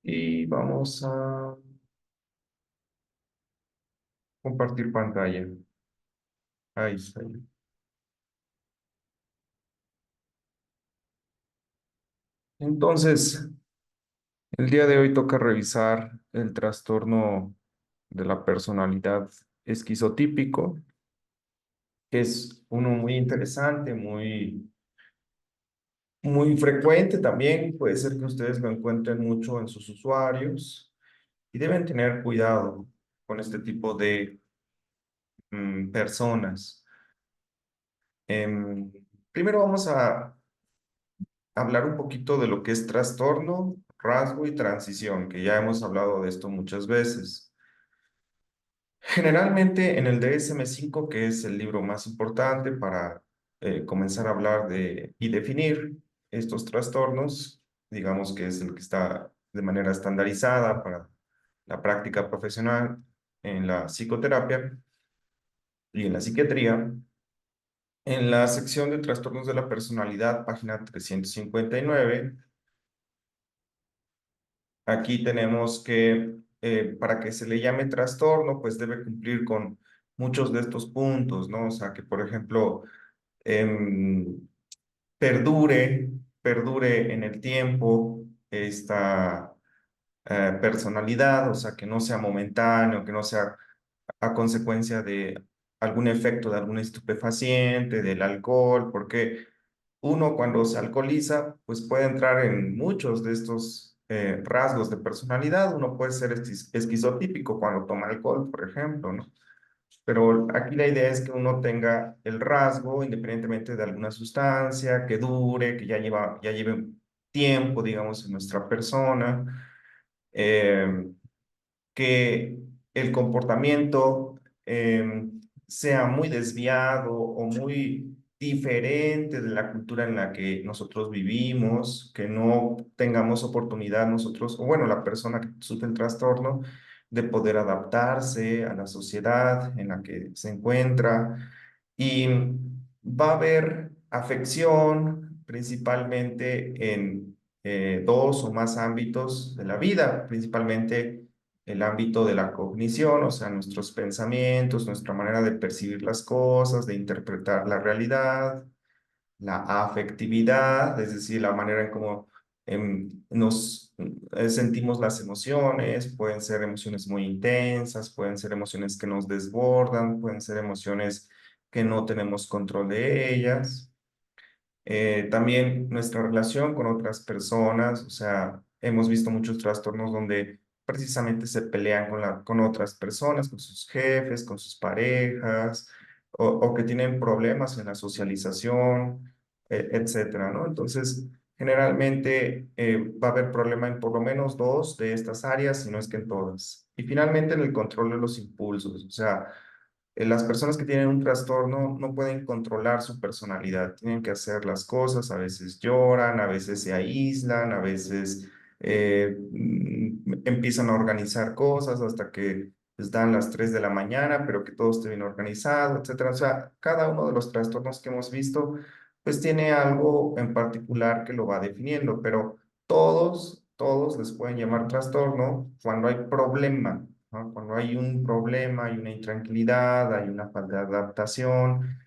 Y vamos a compartir pantalla. Ahí está. Entonces, el día de hoy toca revisar el trastorno de la personalidad esquizotípico, que es uno muy interesante, muy frecuente también. Puede ser que ustedes lo encuentren mucho en sus usuarios y deben tener cuidado con este tipo de personas. Em, Primero vamos a hablar un poquito de lo que es trastorno, rasgo y transición, que ya hemos hablado de esto muchas veces. Generalmente en el DSM-5, que es el libro más importante para comenzar a hablar de y definir estos trastornos, digamos que es el que está de manera estandarizada para la práctica profesional en la psicoterapia y en la psiquiatría. En la sección de trastornos de la personalidad, página 359. Aquí tenemos que, para que se le llame trastorno, pues debe cumplir con muchos de estos puntos, ¿no? O sea, que por ejemplo, em, perdure, perdure en el tiempo esta personalidad, o sea, que no sea momentáneo, que no sea a consecuencia de algún efecto de algún estupefaciente, del alcohol, porque uno cuando se alcoholiza, pues puede entrar en muchos de estos rasgos de personalidad. Uno puede ser esquizotípico cuando toma alcohol, por ejemplo, ¿no? Pero aquí la idea es que uno tenga el rasgo independientemente de alguna sustancia, que dure, que ya lleve tiempo, digamos, en nuestra persona. Eh, que el comportamiento sea muy desviado o muy diferente de la cultura en la que nosotros vivimos, que no tengamos oportunidad nosotros, o bueno, la persona que sufre el trastorno, de poder adaptarse a la sociedad en la que se encuentra. Y va a haber afección principalmente en dos o más ámbitos de la vida, principalmente el ámbito de la cognición, o sea, nuestros pensamientos, nuestra manera de percibir las cosas, de interpretar la realidad, la afectividad, es decir, la manera en cómo nos sentimos las emociones. Pueden ser emociones muy intensas, pueden ser emociones que nos desbordan, pueden ser emociones que no tenemos control de ellas. También nuestra relación con otras personas, o sea, hemos visto muchos trastornos donde precisamente se pelean con otras personas, con sus jefes, con sus parejas, o que tienen problemas en la socialización, etcétera, ¿no? Entonces, generalmente va a haber problema en por lo menos dos de estas áreas, si no es que en todas. Y finalmente en el control de los impulsos, o sea, las personas que tienen un trastorno no pueden controlar su personalidad, tienen que hacer las cosas, a veces lloran, a veces se aíslan, a veces empiezan a organizar cosas hasta que les dan las 3 de la mañana, pero que todo esté bien organizado, etcétera. O sea, cada uno de los trastornos que hemos visto, pues tiene algo en particular que lo va definiendo, pero todos les pueden llamar trastorno cuando hay problema, ¿no? Cuando hay un problema, hay una intranquilidad, hay una falta de adaptación,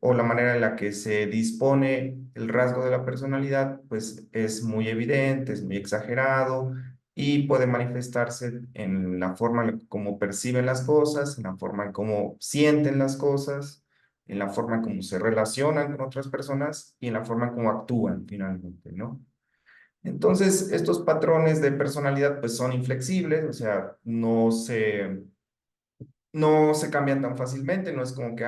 o la manera en la que se dispone el rasgo de la personalidad, pues es muy evidente, es muy exagerado y puede manifestarse en la forma en cómo perciben las cosas, en la forma en cómo sienten las cosas, en la forma en cómo se relacionan con otras personas y en la forma en cómo actúan finalmente, ¿no? Entonces, estos patrones de personalidad pues son inflexibles, o sea, no se cambian tan fácilmente, no es como que,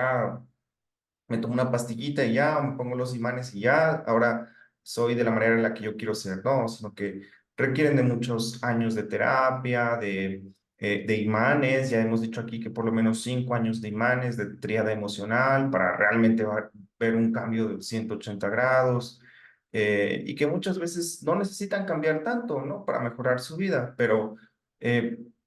me tomo una pastillita y ya, me pongo los imanes y ya, ahora soy de la manera en la que yo quiero ser, no, sino que requieren de muchos años de terapia, de imanes, ya hemos dicho aquí que por lo menos 5 años de imanes, de tríada emocional, para realmente ver un cambio de 180 grados, y que muchas veces no necesitan cambiar tanto, ¿no? Para mejorar su vida, pero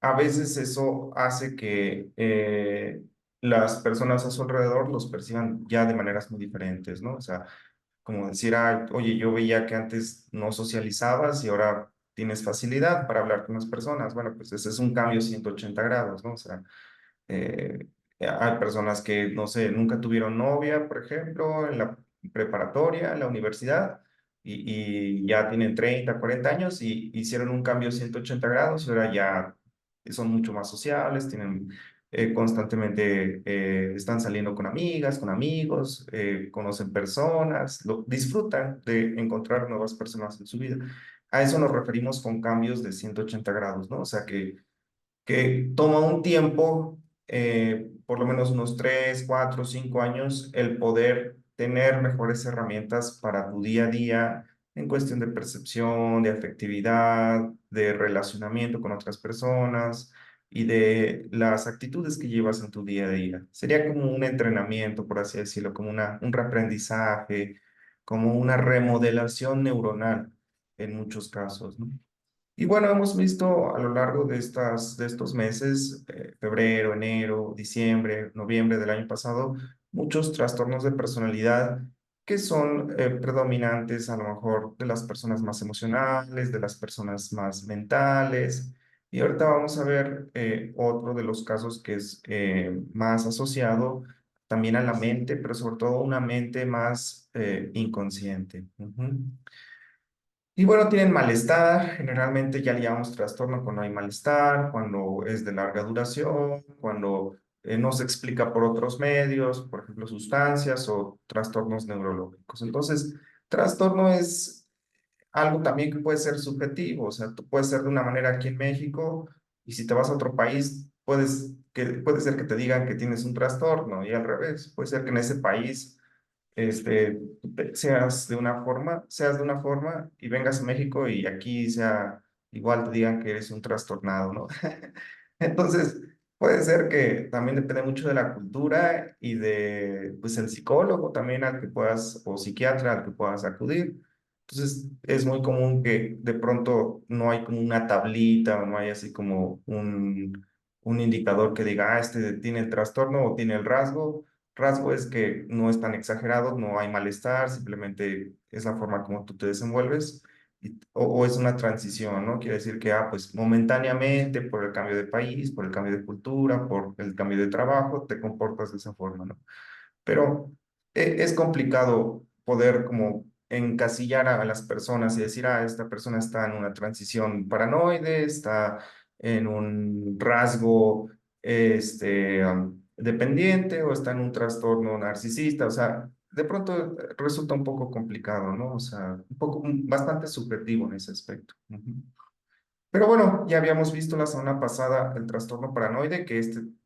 a veces eso hace que las personas a su alrededor los perciban ya de maneras muy diferentes, ¿no? O sea, como decir, ah, oye, yo veía que antes no socializabas y ahora tienes facilidad para hablar con las personas. Bueno, pues ese es un cambio 180 grados, ¿no? O sea, eh, hay personas que, no sé, nunca tuvieron novia, por ejemplo, en la preparatoria, en la universidad, y ya tienen 30, 40 años y hicieron un cambio 180 grados y ahora ya son mucho más sociables, tienen constantemente, están saliendo con amigas, con amigos, conocen personas, disfrutan de encontrar nuevas personas en su vida. A eso nos referimos con cambios de 180 grados, ¿no? O sea que toma un tiempo, por lo menos unos 3, 4, 5 años, el poder tener mejores herramientas para tu día a día en cuestión de percepción, de afectividad, de relacionamiento con otras personas y de las actitudes que llevas en tu día a día. Sería como un entrenamiento, por así decirlo, como un reaprendizaje, como una remodelación neuronal en muchos casos, ¿no? Y bueno, hemos visto a lo largo de estos meses, febrero, enero, diciembre, noviembre del año pasado, muchos trastornos de personalidad que son predominantes a lo mejor de las personas más emocionales, de las personas más mentales. Y ahorita vamos a ver otro de los casos que es más asociado también a la mente, pero sobre todo una mente más inconsciente. Ujú. Y bueno, tienen malestar, generalmente ya le llamamos trastorno cuando hay malestar, cuando es de larga duración, cuando no se explica por otros medios, por ejemplo, sustancias o trastornos neurológicos. Entonces, trastorno es algo también que puede ser subjetivo, o sea, tú puedes ser de una manera aquí en México y si te vas a otro país, puede ser que te digan que tienes un trastorno y al revés, puede ser que en ese país seas de una forma y vengas a México y aquí sea igual te digan que eres un trastornado, ¿no? Entonces, puede ser que también depende mucho de la cultura y de, pues, el psicólogo también al que puedas, o psiquiatra al que puedas acudir. Entonces, es muy común que de pronto no hay como una tablita o no hay así como un indicador que diga, ah, este tiene el trastorno o tiene el rasgo. Rasgo es que no es tan exagerado, no hay malestar, simplemente es la forma como tú te desenvuelves o es una transición, ¿no? Quiere decir que, ah, pues momentáneamente por el cambio de país, por el cambio de cultura, por el cambio de trabajo, te comportas de esa forma, ¿no? Pero es complicado poder como encasillar a las personas y decir, ah, esta persona está en una transición paranoide, está en un rasgo dependiente o está en un trastorno narcisista. O sea, de pronto resulta un poco complicado, ¿no? O sea, bastante subjetivo en ese aspecto. Ujú. Pero bueno, ya habíamos visto la semana pasada el trastorno paranoide, que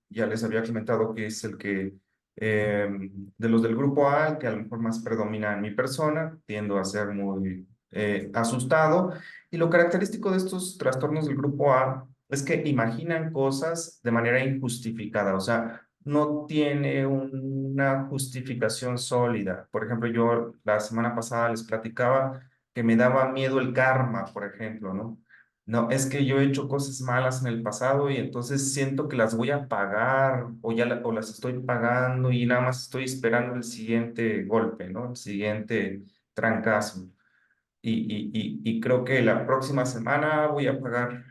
ya les había comentado que es el que de los del grupo A, el que a lo mejor más predomina en mi persona, tiendo a ser muy asustado. Y lo característico de estos trastornos del grupo A es que imaginan cosas de manera injustificada, o sea, no tiene una justificación sólida. Por ejemplo, yo la semana pasada les platicaba que me daba miedo el karma, por ejemplo, ¿no? No, es que yo he hecho cosas malas en el pasado y entonces siento que las voy a pagar o las estoy pagando y nada más estoy esperando el siguiente golpe, ¿no? El siguiente trancazo. Y creo que la próxima semana voy a pagar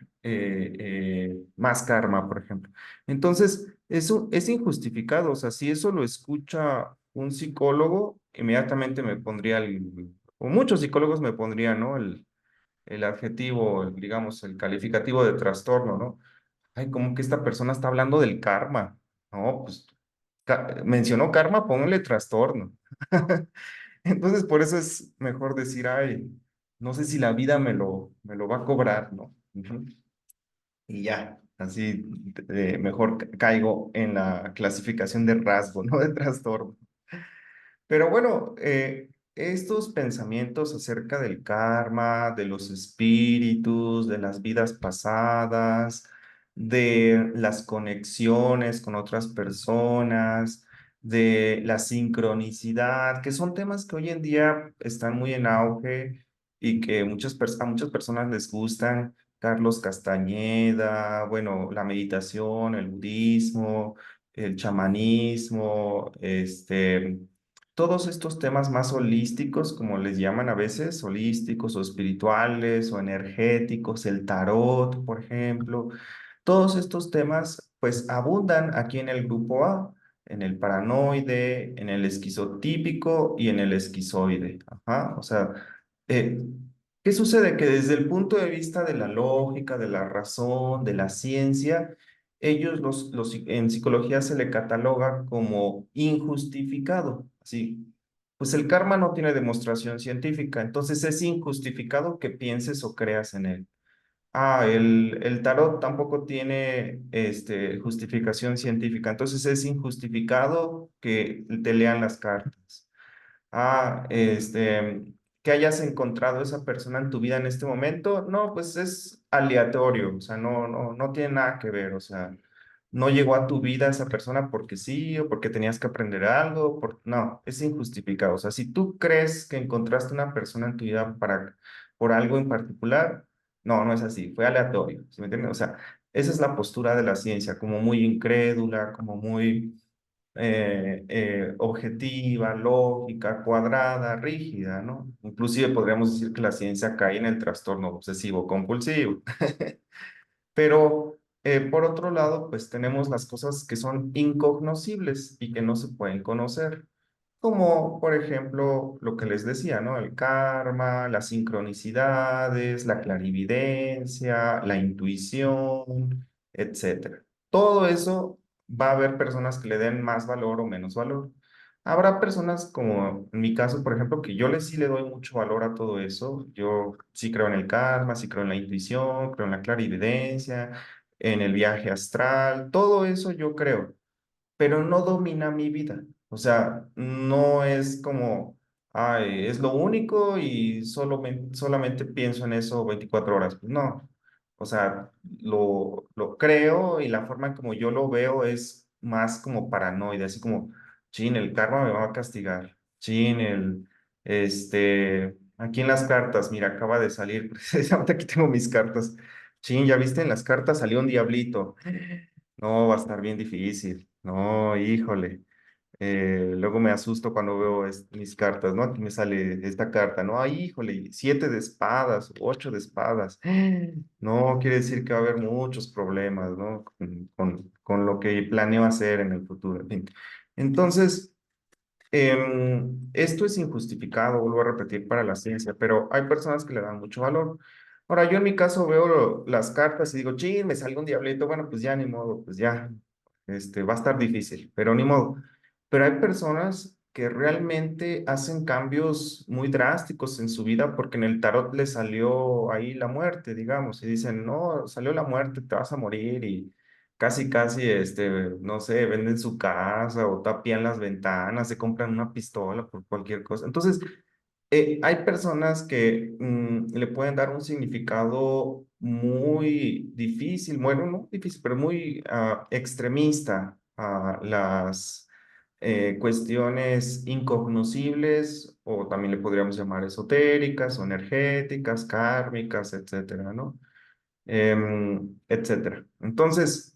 más karma, por ejemplo. Entonces, eso es injustificado. O sea, si eso lo escucha un psicólogo, inmediatamente me pondría o muchos psicólogos me pondrían, ¿no? El adjetivo, digamos, el calificativo de trastorno, ¿no? Ay, como que esta persona está hablando del karma. No, pues mencionó karma, póngale trastorno. Entonces, por eso es mejor decir, ay, no sé si la vida me lo va a cobrar, ¿no? Ujú. Y ya, así mejor caigo en la clasificación de rasgo, ¿no? De trastorno. Pero bueno, estos pensamientos acerca del karma, de los espíritus, de las vidas pasadas, de las conexiones con otras personas, de la sincronicidad, que son temas que hoy en día están muy en auge y que a muchas personas les gustan. Carlos Castañeda, bueno, la meditación, el budismo, el chamanismo, todos estos temas más holísticos, como les llaman a veces, holísticos o espirituales o energéticos, el tarot, por ejemplo. Todos estos temas pues abundan aquí en el grupo A, en el paranoide, en el esquizotípico y en el esquizoide. Ajá, o sea, eh, ¿qué sucede? Que desde el punto de vista de la lógica, de la razón, de la ciencia, ellos en psicología se le cataloga como injustificado. Así, pues el karma no tiene demostración científica, entonces es injustificado que pienses o creas en él. Ah, el tarot tampoco tiene justificación científica, entonces es injustificado que te lean las cartas. Ah, que hayas encontrado esa persona en tu vida en este momento, no, pues es aleatorio, o sea, no tiene nada que ver, o sea, no llegó a tu vida esa persona porque sí o porque tenías que aprender algo, no, es injustificado. O sea, si tú crees que encontraste una persona en tu vida por algo en particular, no es así, fue aleatorio, ¿sí me entiendes? O sea, esa es la postura de la ciencia, como muy incrédula, como muy objetiva, lógica, cuadrada, rígida, ¿no? Inclusive podríamos decir que la ciencia cae en el trastorno obsesivo compulsivo. Pero por otro lado, pues tenemos las cosas que son incognoscibles y que no se pueden conocer, como por ejemplo lo que les decía, ¿no? El karma, las sincronicidades, la clarividencia, la intuición, etcétera. Todo eso va a haber personas que le den más valor o menos valor. Habrá personas como en mi caso, por ejemplo, que yo sí le doy mucho valor a todo eso. Yo sí creo en el karma, sí creo en la intuición, creo en la clarividencia, en el viaje astral, todo eso yo creo, pero no domina mi vida. O sea, no es como, ay, es lo único y solamente pienso en eso 24 horas. Pues no. O sea, lo creo y la forma en como yo lo veo es más como paranoide, así como, chin, el karma me va a castigar. Chin, aquí en las cartas, mira, acaba de salir, precisamente aquí tengo mis cartas. Chin, ya viste, en las cartas salió un diablito. No, va a estar bien difícil. No, híjole. Luego me asusto cuando veo mis cartas, ¿no? Aquí me sale esta carta, ¿no? Ay, híjole, 7 de espadas, 8 de espadas. No, quiere decir que va a haber muchos problemas, ¿no? Con lo que planeo hacer en el futuro. En fin. Entonces, esto es injustificado, vuelvo a repetir, para la ciencia, pero hay personas que le dan mucho valor. Ahora, yo en mi caso veo las cartas y digo, chin, me sale un diablito, bueno, pues ya ni modo, pues ya, va a estar difícil, pero ni modo. Pero hay personas que realmente hacen cambios muy drásticos en su vida porque en el tarot le salió ahí la muerte, digamos, y dicen, no, salió la muerte, te vas a morir y casi, no sé, venden su casa o tapian las ventanas, se compran una pistola por cualquier cosa. Entonces, hay personas que le pueden dar un significado muy difícil, bueno, no difícil, pero muy extremista a las cuestiones incognoscibles o también le podríamos llamar esotéricas o energéticas, kármicas, etcétera, ¿no? Etcétera. Entonces,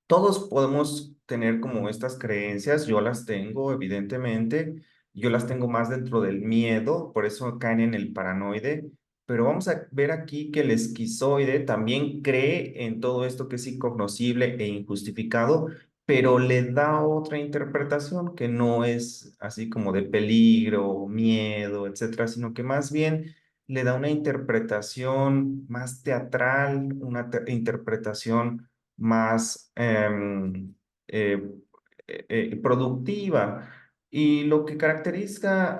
todos podemos tener como estas creencias, yo las tengo, evidentemente, yo las tengo más dentro del miedo, por eso caen en el paranoide, pero vamos a ver aquí que el esquizoide también cree en todo esto que es incognoscible e injustificado, pero le da otra interpretación que no es así como de peligro, miedo, etcétera, sino que más bien le da una interpretación más teatral, una interpretación más productiva. Y lo que caracteriza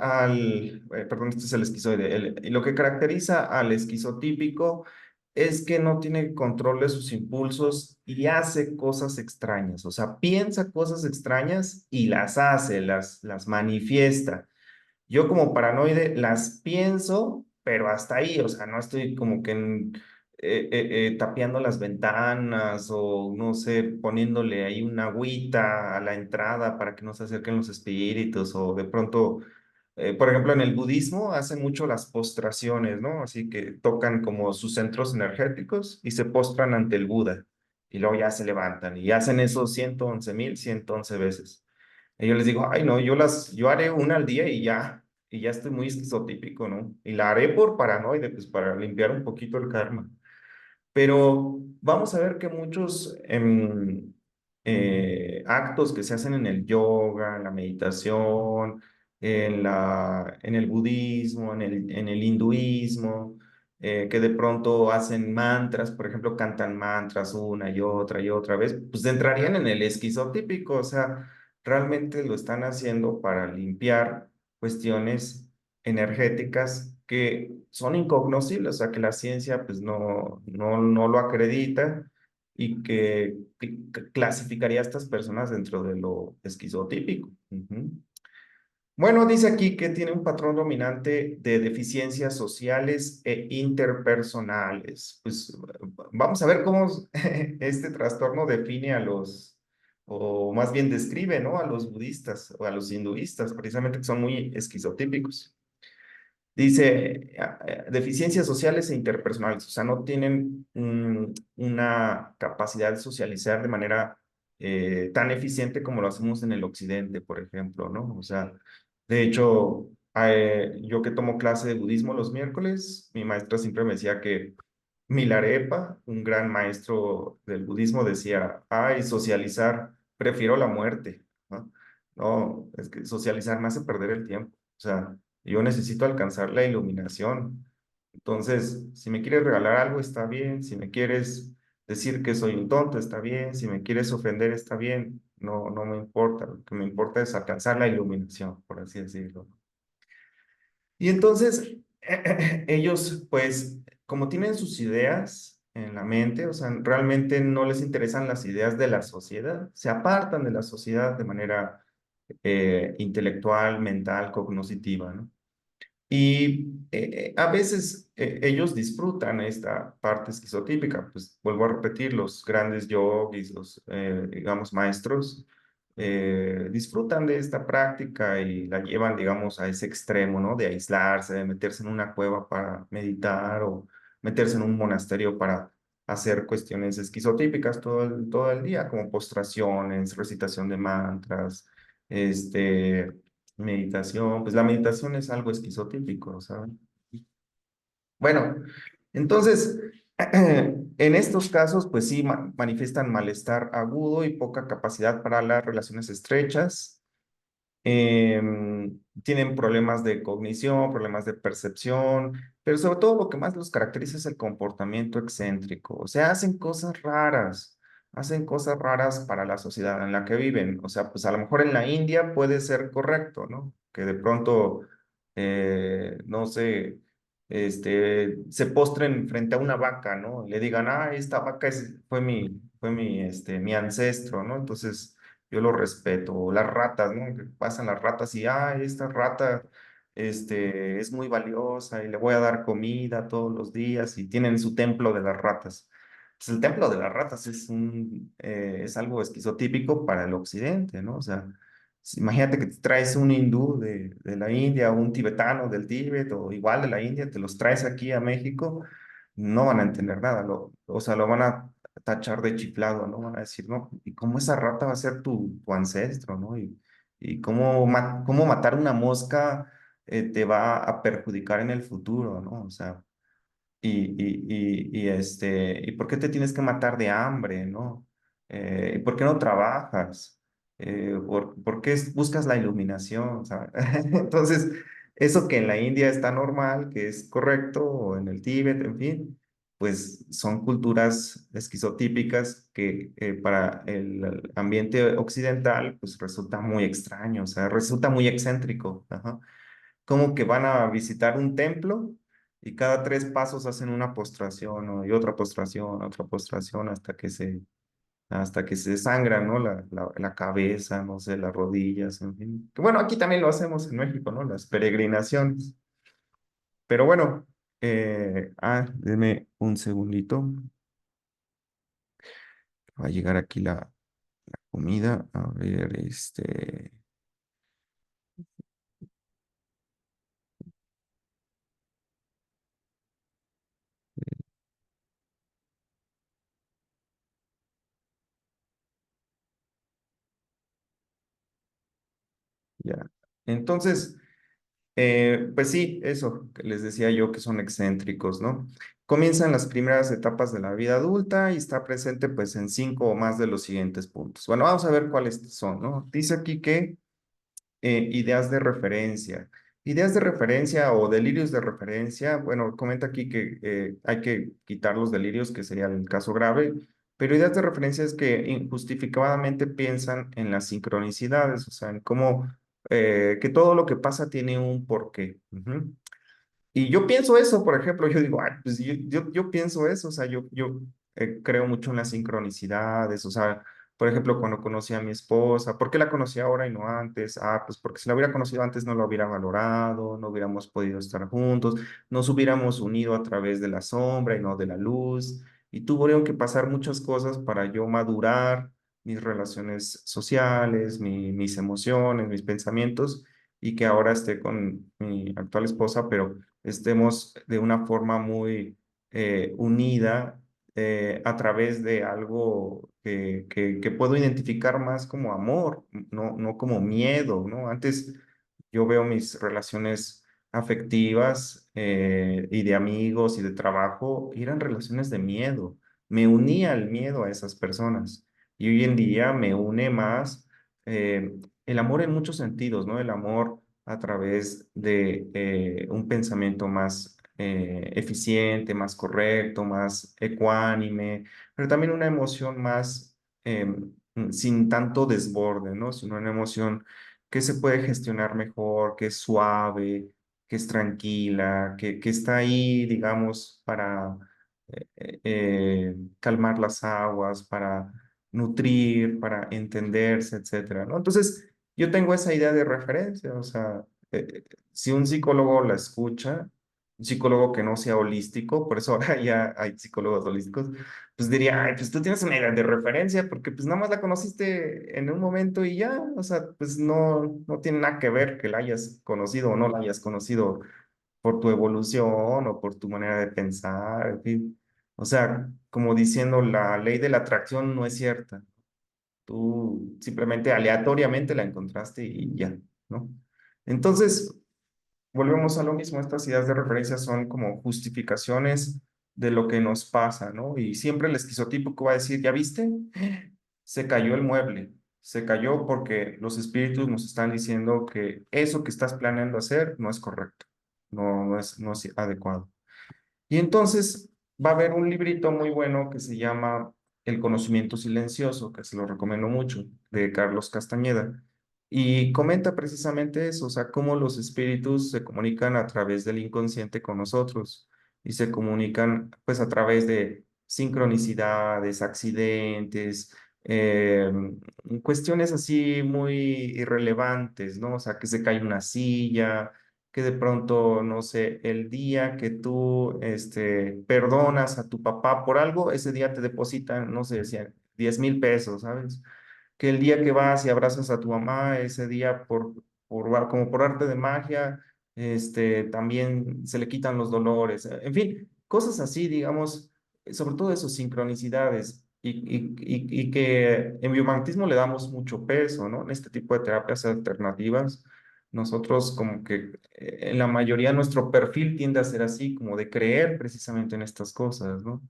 perdón, este es el esquizoide, y lo que caracteriza al esquizotípico es que no tiene control de sus impulsos y hace cosas extrañas, o sea, piensa cosas extrañas y las hace, las manifiesta. Yo como paranoide las pienso, pero hasta ahí, o sea, no estoy como que tapiando las ventanas o no sé, poniéndole ahí una agüita a la entrada para que no se acerquen los espíritus o de pronto, por ejemplo, en el budismo hacen mucho las postraciones, ¿no? Así que tocan como sus centros energéticos y se postran ante el Buda. y luego ya se levantan y hacen eso 111,000, 111 veces. Y yo les digo, ay, no, yo haré una al día y ya estoy muy esquizotípico, ¿no? Y la haré por paranoide, pues para limpiar un poquito el karma. Pero vamos a ver que muchos actos que se hacen en el yoga, en la meditación, en el budismo, en el hinduismo, que de pronto hacen mantras, por ejemplo, cantan mantras una y otra vez, pues entrarían en el esquizotípico, o sea, realmente lo están haciendo para limpiar cuestiones energéticas que son incognoscibles, o sea, que la ciencia pues no lo acredita y que clasificaría a estas personas dentro de lo esquizotípico. Ujú. Bueno, dice aquí que tiene un patrón dominante de deficiencias sociales e interpersonales. Pues vamos a ver cómo este trastorno define a los, o más bien describe, ¿no? A los budistas o a los hinduistas, precisamente que son muy esquizotípicos. Dice, deficiencias sociales e interpersonales, o sea, no tienen una capacidad de socializar de manera tan eficiente como lo hacemos en el occidente, por ejemplo, ¿no? O sea, de hecho, yo que tomo clase de budismo los miércoles, mi maestra siempre me decía que Milarepa, un gran maestro del budismo, decía, ay, socializar, prefiero la muerte, ¿no? No, es que socializar me hace perder el tiempo. O sea, yo necesito alcanzar la iluminación. Entonces, si me quieres regalar algo, está bien. Si me quieres decir que soy un tonto, está bien. Si me quieres ofender, está bien. No, no me importa. Lo que me importa es alcanzar la iluminación, por así decirlo. Y entonces, ellos, pues, como tienen sus ideas en la mente, o sea, realmente no les interesan las ideas de la sociedad, se apartan de la sociedad de manera intelectual, mental, cognoscitiva, ¿no? Y a veces ellos disfrutan esta parte esquizotípica, pues vuelvo a repetir, los grandes yogis, los, digamos, maestros, disfrutan de esta práctica y la llevan, digamos, a ese extremo, ¿no? De aislarse, de meterse en una cueva para meditar o meterse en un monasterio para hacer cuestiones esquizotípicas todo el día, como postraciones, recitación de mantras, este meditación, pues la meditación es algo esquizotípico, ¿saben? Bueno, entonces, en estos casos, pues sí, manifiestan malestar agudo y poca capacidad para las relaciones estrechas, tienen problemas de cognición, problemas de percepción, pero sobre todo lo que más los caracteriza es el comportamiento excéntrico. O sea, hacen cosas raras para la sociedad en la que viven. O sea, pues a lo mejor en la India puede ser correcto, ¿no? Que de pronto, no sé, se postren frente a una vaca, ¿no? Y le digan, ah, esta vaca mi ancestro, ¿no? Entonces yo lo respeto. O las ratas, ¿no? Que pasan las ratas y, esta rata, es muy valiosa y le voy a dar comida todos los días y tienen su templo de las ratas. Pues el templo de las ratas es algo esquizotípico para el occidente, ¿no? O sea, imagínate que te traes un hindú de la India o un tibetano del Tíbet o igual de la India, te los traes aquí a México, no van a entender nada, o sea, lo van a tachar de chiflado, ¿no? Van a decir, no, ¿y cómo esa rata va a ser tu ancestro, ¿no? Y cómo matar una mosca te va a perjudicar en el futuro, ¿no? O sea, ¿y por qué te tienes que matar de hambre, ¿no? ¿Por qué no trabajas? ¿Por qué buscas la iluminación? ¿Sabes? Entonces, eso que en la India está normal, que es correcto, o en el Tíbet, en fin, pues son culturas esquizotípicas que para el ambiente occidental, pues resulta muy extraño, o sea, resulta muy excéntrico. Ajá. Como que van a visitar un templo y cada 3 pasos hacen una postración, ¿no? Y otra postración hasta que se sangran, ¿no? La cabeza, no sé, las rodillas, en fin. Que bueno, aquí también lo hacemos en México, ¿no? Las peregrinaciones. Pero bueno, denme un segundito. Va a llegar aquí la comida. A ver, Ya. Entonces, pues sí, eso que les decía yo que son excéntricos, ¿no? Comienzan las primeras etapas de la vida adulta y está presente pues en cinco o más de los siguientes puntos. Bueno, vamos a ver cuáles son, ¿no? Dice aquí que ideas de referencia. Ideas de referencia o delirios de referencia, bueno, comenta aquí que hay que quitar los delirios, que sería el caso grave, pero ideas de referencia es que injustificadamente piensan en las sincronicidades, o sea, en cómo que todo lo que pasa tiene un porqué. Ujú. Y yo pienso eso, por ejemplo, yo digo, "Ay, pues yo pienso eso, o sea, yo creo mucho en las sincronicidades, o sea, por ejemplo, cuando conocí a mi esposa, ¿por qué la conocí ahora y no antes? Ah, pues porque si la hubiera conocido antes no la hubiera valorado, no hubiéramos podido estar juntos, nos hubiéramos unido a través de la sombra y no de la luz, y tuvieron que pasar muchas cosas para yo madurar mis relaciones sociales, mis emociones, mis pensamientos, y que ahora esté con mi actual esposa, pero estemos de una forma muy unida a través de algo que puedo identificar más como amor, no como miedo, ¿no? Antes yo veo mis relaciones afectivas y de amigos y de trabajo, y eran relaciones de miedo. Me unía al miedo a esas personas. Y hoy en día me une más el amor en muchos sentidos, ¿no? El amor a través de un pensamiento más eficiente, más correcto, más ecuánime, pero también una emoción más sin tanto desborde, ¿no? Sino una emoción que se puede gestionar mejor, que es suave, que es tranquila, que está ahí, digamos, para calmar las aguas, para nutrir, para entenderse, etcétera, ¿no? Entonces, yo tengo esa idea de referencia, o sea, si un psicólogo la escucha, un psicólogo que no sea holístico, por eso ahora ya hay psicólogos holísticos, pues diría, ay, pues tú tienes una idea de referencia, porque pues nada más la conociste en un momento y ya, o sea, pues no tiene nada que ver que la hayas conocido o no la hayas conocido por tu evolución o por tu manera de pensar, en fin. O sea, como diciendo, la ley de la atracción no es cierta. Tú simplemente aleatoriamente la encontraste y ya, ¿no? Entonces, volvemos a lo mismo. Estas ideas de referencia son como justificaciones de lo que nos pasa, ¿no? Y siempre el esquizotípico va a decir, ¿ya viste? Se cayó el mueble. Se cayó porque los espíritus nos están diciendo que eso que estás planeando hacer no es correcto, no es adecuado. Y entonces va a haber un librito muy bueno que se llama El conocimiento silencioso, que se lo recomiendo mucho, de Carlos Castañeda. Y comenta precisamente eso, o sea, cómo los espíritus se comunican a través del inconsciente con nosotros y se comunican pues a través de sincronicidades, accidentes, cuestiones así muy irrelevantes, ¿no? O sea, que se cae una silla, que de pronto, no sé, el día que tú perdonas a tu papá por algo, ese día te depositan, no sé, 10,000 pesos, ¿sabes? Que el día que vas y abrazas a tu mamá, ese día como por arte de magia, también se le quitan los dolores. En fin, cosas así, digamos, sobre todo eso, sincronicidades. Y que en biomagnetismo le damos mucho peso, ¿no? En este tipo de terapias alternativas, nosotros como que en la mayoría nuestro perfil tiende a ser así, como de creer precisamente en estas cosas, ¿no?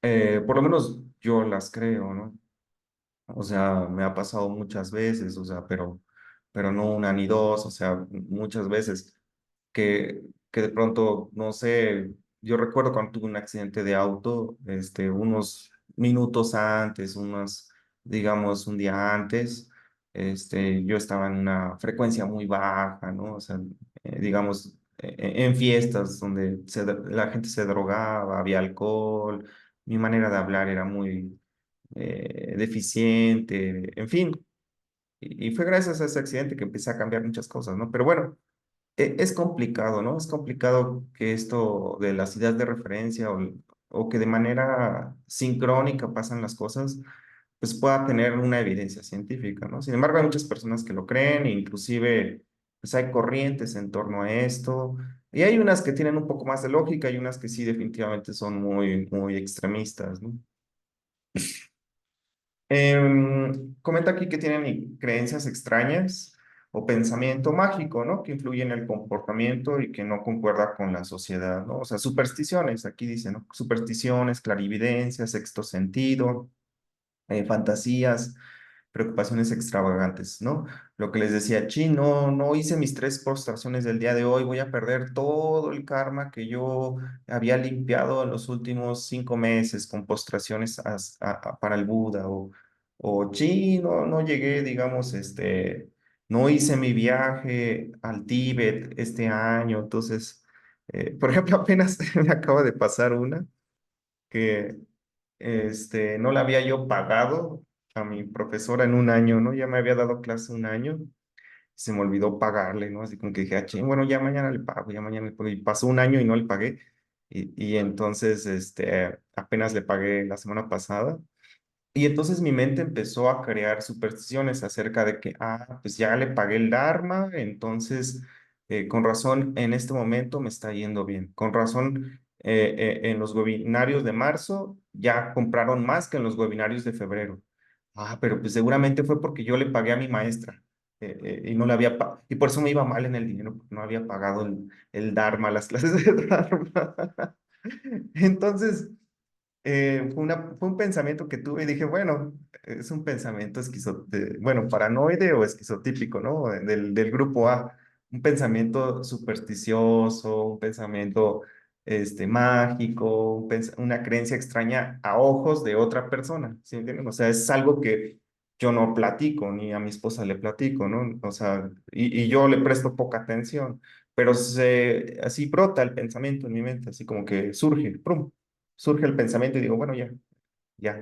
Por lo menos yo las creo, ¿no? O sea, me ha pasado muchas veces, o sea, pero no una ni dos, o sea, muchas veces que de pronto, no sé, yo recuerdo cuando tuve un accidente de auto, unos minutos antes, digamos, un día antes, yo estaba en una frecuencia muy baja, ¿no? O sea, digamos, en fiestas donde la gente se drogaba, había alcohol, mi manera de hablar era muy deficiente, en fin. Y fue gracias a ese accidente que empecé a cambiar muchas cosas, ¿no? Pero bueno, es complicado, ¿no? Es complicado que esto de las ideas de referencia o que de manera sincrónica pasan las cosas, pues pueda tener una evidencia científica, ¿no? Sin embargo, hay muchas personas que lo creen, e inclusive, pues hay corrientes en torno a esto, y hay unas que tienen un poco más de lógica y unas que sí definitivamente son muy extremistas, ¿no? Comenta aquí que tienen creencias extrañas. o pensamiento mágico, ¿no? Que influye en el comportamiento y que no concuerda con la sociedad, ¿no? O sea, supersticiones, aquí dice, ¿no? Supersticiones, clarividencia, sexto sentido, fantasías, preocupaciones extravagantes, ¿no? Lo que les decía, no, no hice mis 3 postraciones del día de hoy, voy a perder todo el karma que yo había limpiado en los últimos 5 meses con postraciones para el Buda, no, no llegué, digamos, no hice mi viaje al Tíbet este año, entonces, por ejemplo, apenas me acaba de pasar una que no la había yo pagado a mi profesora en un año, ¿no? Ya me había dado clase un año, se me olvidó pagarle, ¿no? Así como que dije, bueno, ya mañana le pago, ya mañana le pago. Y pasó un año y no le pagué. Y entonces, apenas le pagué la semana pasada. Y entonces mi mente empezó a crear supersticiones acerca de que, pues ya le pagué el Dharma, entonces con razón en este momento me está yendo bien. Con razón en los webinarios de marzo ya compraron más que en los webinarios de febrero. Pero pues seguramente fue porque yo le pagué a mi maestra y no le había y por eso me iba mal en el dinero, porque no había pagado el Dharma, las clases de Dharma. Entonces fue un pensamiento que tuve y dije, bueno, es un pensamiento bueno, paranoide o esquizotípico, ¿no? Del grupo A. Un pensamiento supersticioso, un pensamiento mágico, una creencia extraña a ojos de otra persona, ¿sí entienden? O sea, es algo que yo no platico, ni a mi esposa le platico, ¿no? O sea, y yo le presto poca atención, pero así brota el pensamiento en mi mente, así como que surge, ¡prum! Surge el pensamiento y digo, bueno, ya,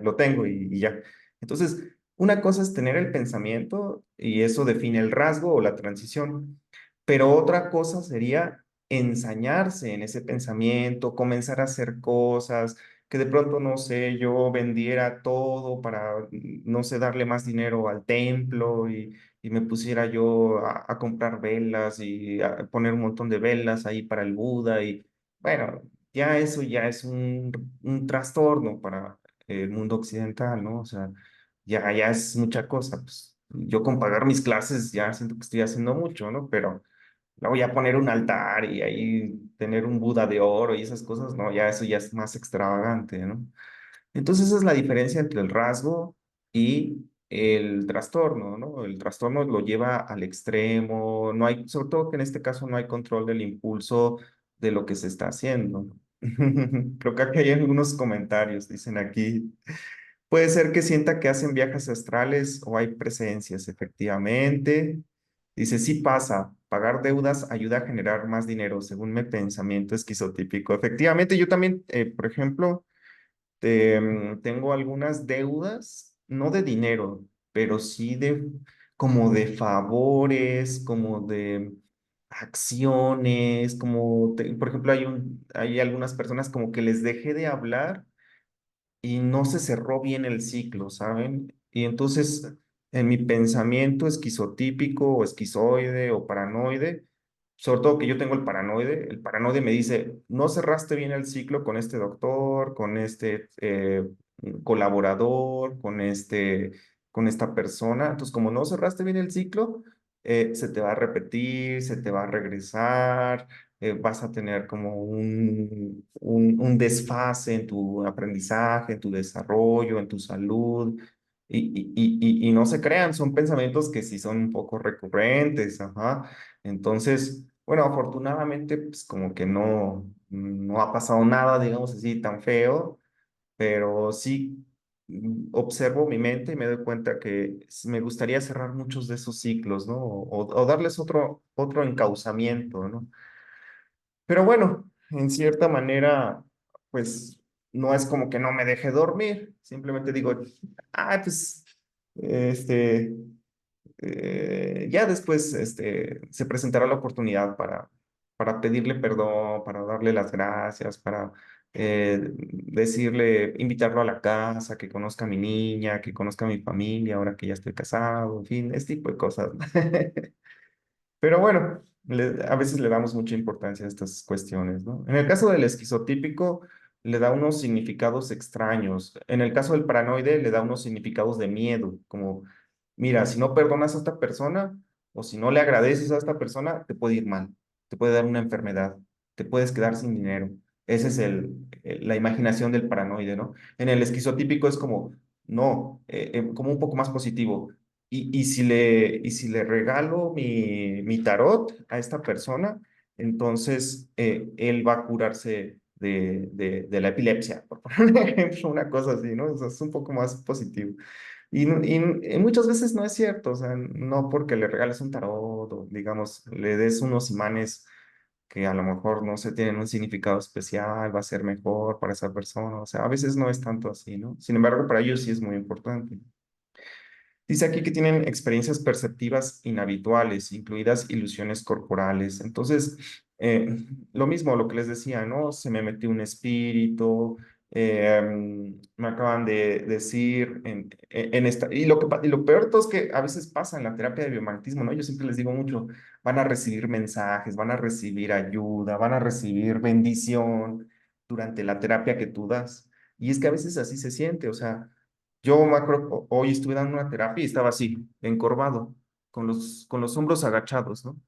lo tengo y ya. Entonces, una cosa es tener el pensamiento y eso define el rasgo o la transición, pero otra cosa sería ensañarse en ese pensamiento, comenzar a hacer cosas, que de pronto, no sé, yo vendiera todo para, no sé, darle más dinero al templo y me pusiera yo a comprar velas y a poner un montón de velas ahí para el Buda y bueno, ya eso ya es un trastorno para el mundo occidental, ¿no? O sea, ya es mucha cosa. Pues, yo con pagar mis clases ya siento que estoy haciendo mucho, ¿no? Pero luego ya poner un altar y ahí tener un Buda de oro y esas cosas, no, ya eso ya es más extravagante, ¿no? Entonces esa es la diferencia entre el rasgo y el trastorno, ¿no? El trastorno lo lleva al extremo, no hay, sobre todo que en este caso no hay control del impulso de lo que se está haciendo. Creo que aquí hay algunos comentarios, dicen aquí. Puede ser que sienta que hacen viajes astrales o hay presencias, efectivamente. Dice, sí pasa, pagar deudas ayuda a generar más dinero, según mi pensamiento esquizotípico. Efectivamente, yo también, por ejemplo, tengo algunas deudas, no de dinero, pero sí de como de favores, como de acciones, por ejemplo, hay algunas personas como que les dejé de hablar y no se cerró bien el ciclo, ¿saben? Y entonces, en mi pensamiento esquizotípico o esquizoide o paranoide, sobre todo que yo tengo el paranoide me dice, no cerraste bien el ciclo con este doctor, con este colaborador, con esta persona. Entonces, como no cerraste bien el ciclo, se te va a repetir, se te va a regresar, vas a tener como un desfase en tu aprendizaje, en tu desarrollo, en tu salud. Y no se crean, son pensamientos que sí son un poco recurrentes, ajá. Entonces, bueno, afortunadamente, pues como que no ha pasado nada, digamos así, tan feo, pero sí observo mi mente y me doy cuenta que me gustaría cerrar muchos de esos ciclos, ¿no? O darles otro encauzamiento, ¿no? Pero bueno, en cierta manera, pues no es como que no me deje dormir, simplemente digo, pues, este, ya después se presentará la oportunidad para pedirle perdón, para darle las gracias, para decirle, invitarlo a la casa, que conozca a mi niña, que conozca a mi familia, ahora que ya estoy casado, en fin, este tipo de cosas. Pero bueno, a veces le damos mucha importancia a estas cuestiones, ¿no? En el caso del esquizotípico, le da unos significados extraños. En el caso del paranoide, le da unos significados de miedo, como, mira, si no perdonas a esta persona, o si no le agradeces a esta persona, te puede ir mal, te puede dar una enfermedad, te puedes quedar sin dinero. Esa es la imaginación del paranoide, ¿no? En el esquizotípico es como, no, como un poco más positivo. Y si le regalo mi tarot a esta persona, entonces él va a curarse de la epilepsia, por poner un ejemplo, una cosa así, ¿no? O sea, es un poco más positivo. Y muchas veces no es cierto, o sea, no porque le regales un tarot o, digamos, le des unos imanes que a lo mejor no se tienen un significado especial, va a ser mejor para esa persona, o sea, a veces no es tanto así, ¿no? Sin embargo, para ellos sí es muy importante. Dice aquí que tienen experiencias perceptivas inhabituales, incluidas ilusiones corporales. Entonces, lo mismo, lo que les decía, ¿no? Se me metió un espíritu, me acaban de decir en esta, y lo peor de todo es que a veces pasa en la terapia de biomagnetismo, ¿no? Yo siempre les digo mucho, van a recibir mensajes, van a recibir ayuda, van a recibir bendición durante la terapia que tú das. Y es que a veces así se siente, o sea. Yo me acuerdo, hoy estuve dando una terapia y estaba así, encorvado, con los hombros agachados, ¿no?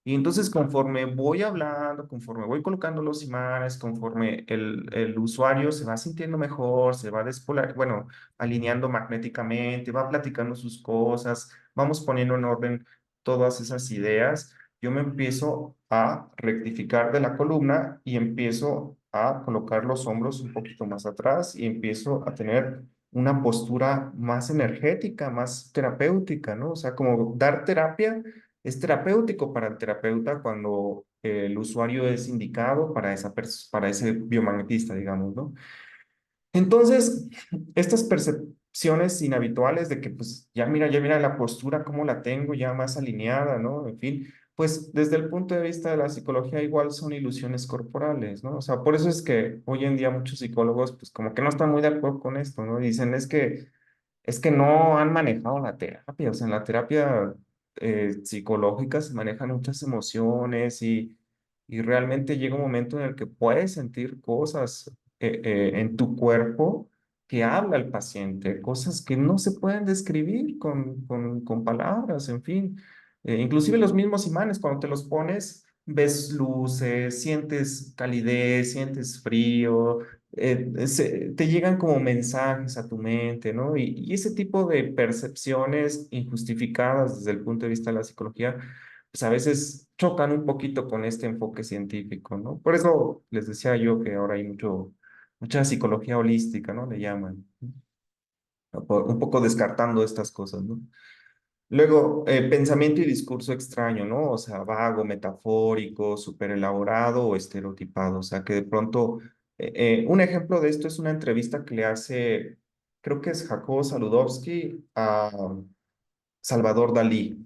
Y entonces conforme voy hablando, conforme voy colocando los imanes, conforme el usuario se va sintiendo mejor, se va bueno, alineando magnéticamente, va platicando sus cosas, vamos poniendo en orden todas esas ideas, yo me empiezo a rectificar de la columna y empiezo a colocar los hombros un poquito más atrás y empiezo a tener una postura más energética, más terapéutica, ¿no? O sea, como dar terapia es terapéutico para el terapeuta cuando el usuario es indicado para ese biomagnetista, digamos, ¿no? Entonces, estas percepciones inhabituales de que, pues, ya mira la postura, cómo la tengo, ya más alineada, ¿no? En fin, pues, desde el punto de vista de la psicología, igual son ilusiones corporales, ¿no? O sea, por eso es que hoy en día muchos psicólogos, pues, como que no están muy de acuerdo con esto, ¿no? Dicen, es que no han manejado la terapia, o sea, en la terapia psicológica se manejan muchas emociones y realmente llega un momento en el que puedes sentir cosas en tu cuerpo que habla el paciente, cosas que no se pueden describir con palabras, en fin. Inclusive los mismos imanes, cuando te los pones, ves luces, sientes calidez, sientes frío, te llegan como mensajes a tu mente, ¿no? Y ese tipo de percepciones injustificadas desde el punto de vista de la psicología, pues a veces chocan un poquito con este enfoque científico, ¿no? Por eso les decía yo que ahora hay mucha psicología holística, ¿no? Le llaman, ¿no? Un poco descartando estas cosas, ¿no? Luego, pensamiento y discurso extraño, ¿no? O sea, vago, metafórico, súper elaborado o estereotipado. O sea, que de pronto, un ejemplo de esto es una entrevista que le hace, creo que es Jacobo Saludowski a Salvador Dalí,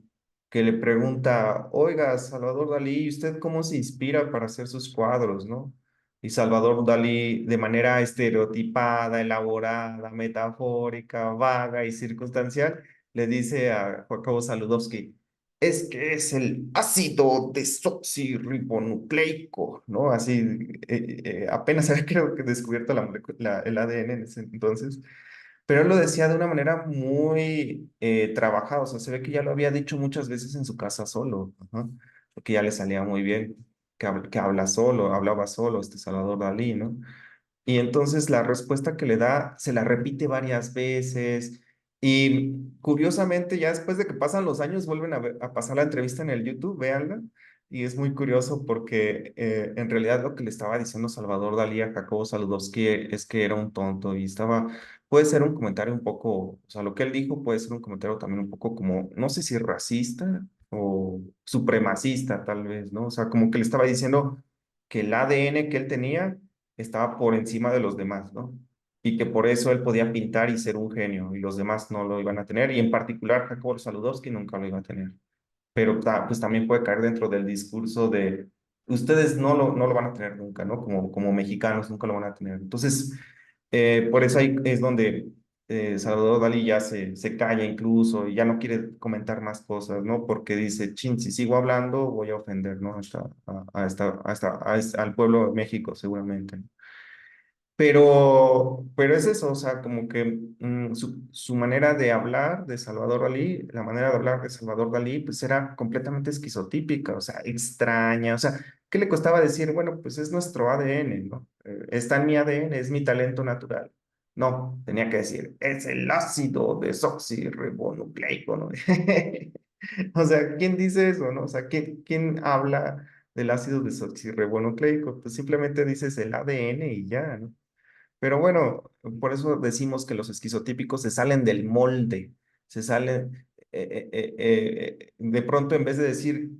que le pregunta, oiga, Salvador Dalí, ¿y usted cómo se inspira para hacer sus cuadros, no? Y Salvador Dalí, de manera estereotipada, elaborada, metafórica, vaga y circunstancial, le dice a Jacobo Saludowski, es que es el ácido desoxirribonucleico, ¿no? Así, apenas había creo que descubierto el ADN en ese entonces. Pero él lo decía de una manera muy trabajada, o sea, se ve que ya lo había dicho muchas veces en su casa solo, ajá, porque ya le salía muy bien, que habla solo, hablaba solo este Salvador Dalí, ¿no? Y entonces la respuesta que le da se la repite varias veces y curiosamente ya después de que pasan los años vuelven a pasar la entrevista en el YouTube, véanla, y es muy curioso porque en realidad lo que le estaba diciendo Salvador Dalí a Jacobo Saludowski es que era un tonto y puede ser un comentario un poco, o sea, lo que él dijo puede ser un comentario también un poco como, no sé si racista o supremacista tal vez, ¿no? O sea, como que le estaba diciendo que el ADN que él tenía estaba por encima de los demás, ¿no? Y que por eso él podía pintar y ser un genio y los demás no lo iban a tener, y en particular Jacobo Saludowski nunca lo iba a tener. Pero pues también puede caer dentro del discurso de ustedes no lo van a tener nunca, ¿no? Como mexicanos nunca lo van a tener. Entonces, por eso ahí es donde Salvador Dalí ya se calla incluso y ya no quiere comentar más cosas, ¿no? Porque dice, chin, si sigo hablando voy a ofender, ¿no? Al pueblo de México seguramente. Pero es eso, o sea, como que su manera de hablar de Salvador Dalí, la manera de hablar de Salvador Dalí, pues era completamente esquizotípica, o sea, extraña, o sea, ¿qué le costaba decir? Bueno, pues es nuestro ADN, ¿no? Está en mi ADN, es mi talento natural. No, tenía que decir, es el ácido desoxirribonucleico, ¿no? O sea, ¿quién dice eso, no? O sea, ¿quién habla del ácido desoxirribonucleico? Pues simplemente dices el ADN y ya, ¿no? Pero bueno, por eso decimos que los esquizotípicos se salen del molde, se salen, de pronto en vez de decir,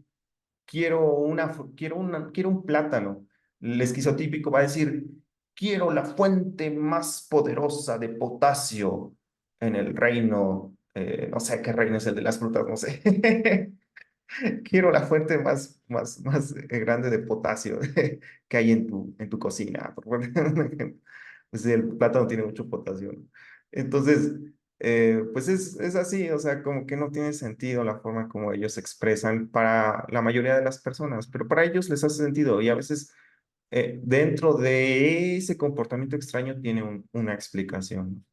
quiero un plátano, el esquizotípico va a decir, quiero la fuente más poderosa de potasio en el reino, no sé qué reino es el de las frutas, no sé. Quiero la fuente más grande de potasio que hay en tu cocina. Por poner un ejemplo. Pues sí, el plátano tiene mucho potasio, ¿no? Entonces, pues es así, o sea, como que no tiene sentido la forma como ellos se expresan para la mayoría de las personas, pero para ellos les hace sentido y a veces dentro de ese comportamiento extraño tiene una explicación.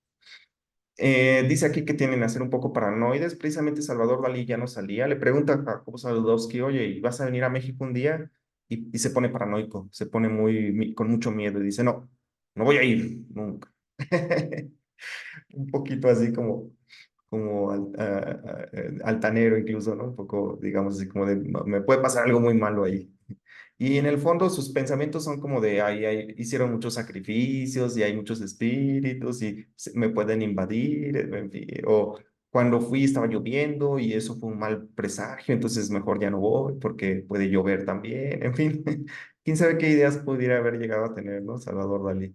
Dice aquí que tienen a ser un poco paranoides. Precisamente Salvador Dalí ya no salía. Le pregunta a Jacobo Saludowski, oye, ¿y vas a venir a México un día? Y se pone paranoico, se pone con mucho miedo y dice, no, no voy a ir nunca. Un poquito así como altanero incluso, ¿no? Un poco, digamos así como de, "No, me puede pasar algo muy malo ahí". Y en el fondo sus pensamientos son como de, hicieron muchos sacrificios y hay muchos espíritus y me pueden invadir, en fin, o cuando fui estaba lloviendo y eso fue un mal presagio, entonces mejor ya no voy porque puede llover también, en fin. Quién sabe qué ideas pudiera haber llegado a tener, ¿no? Salvador Dalí.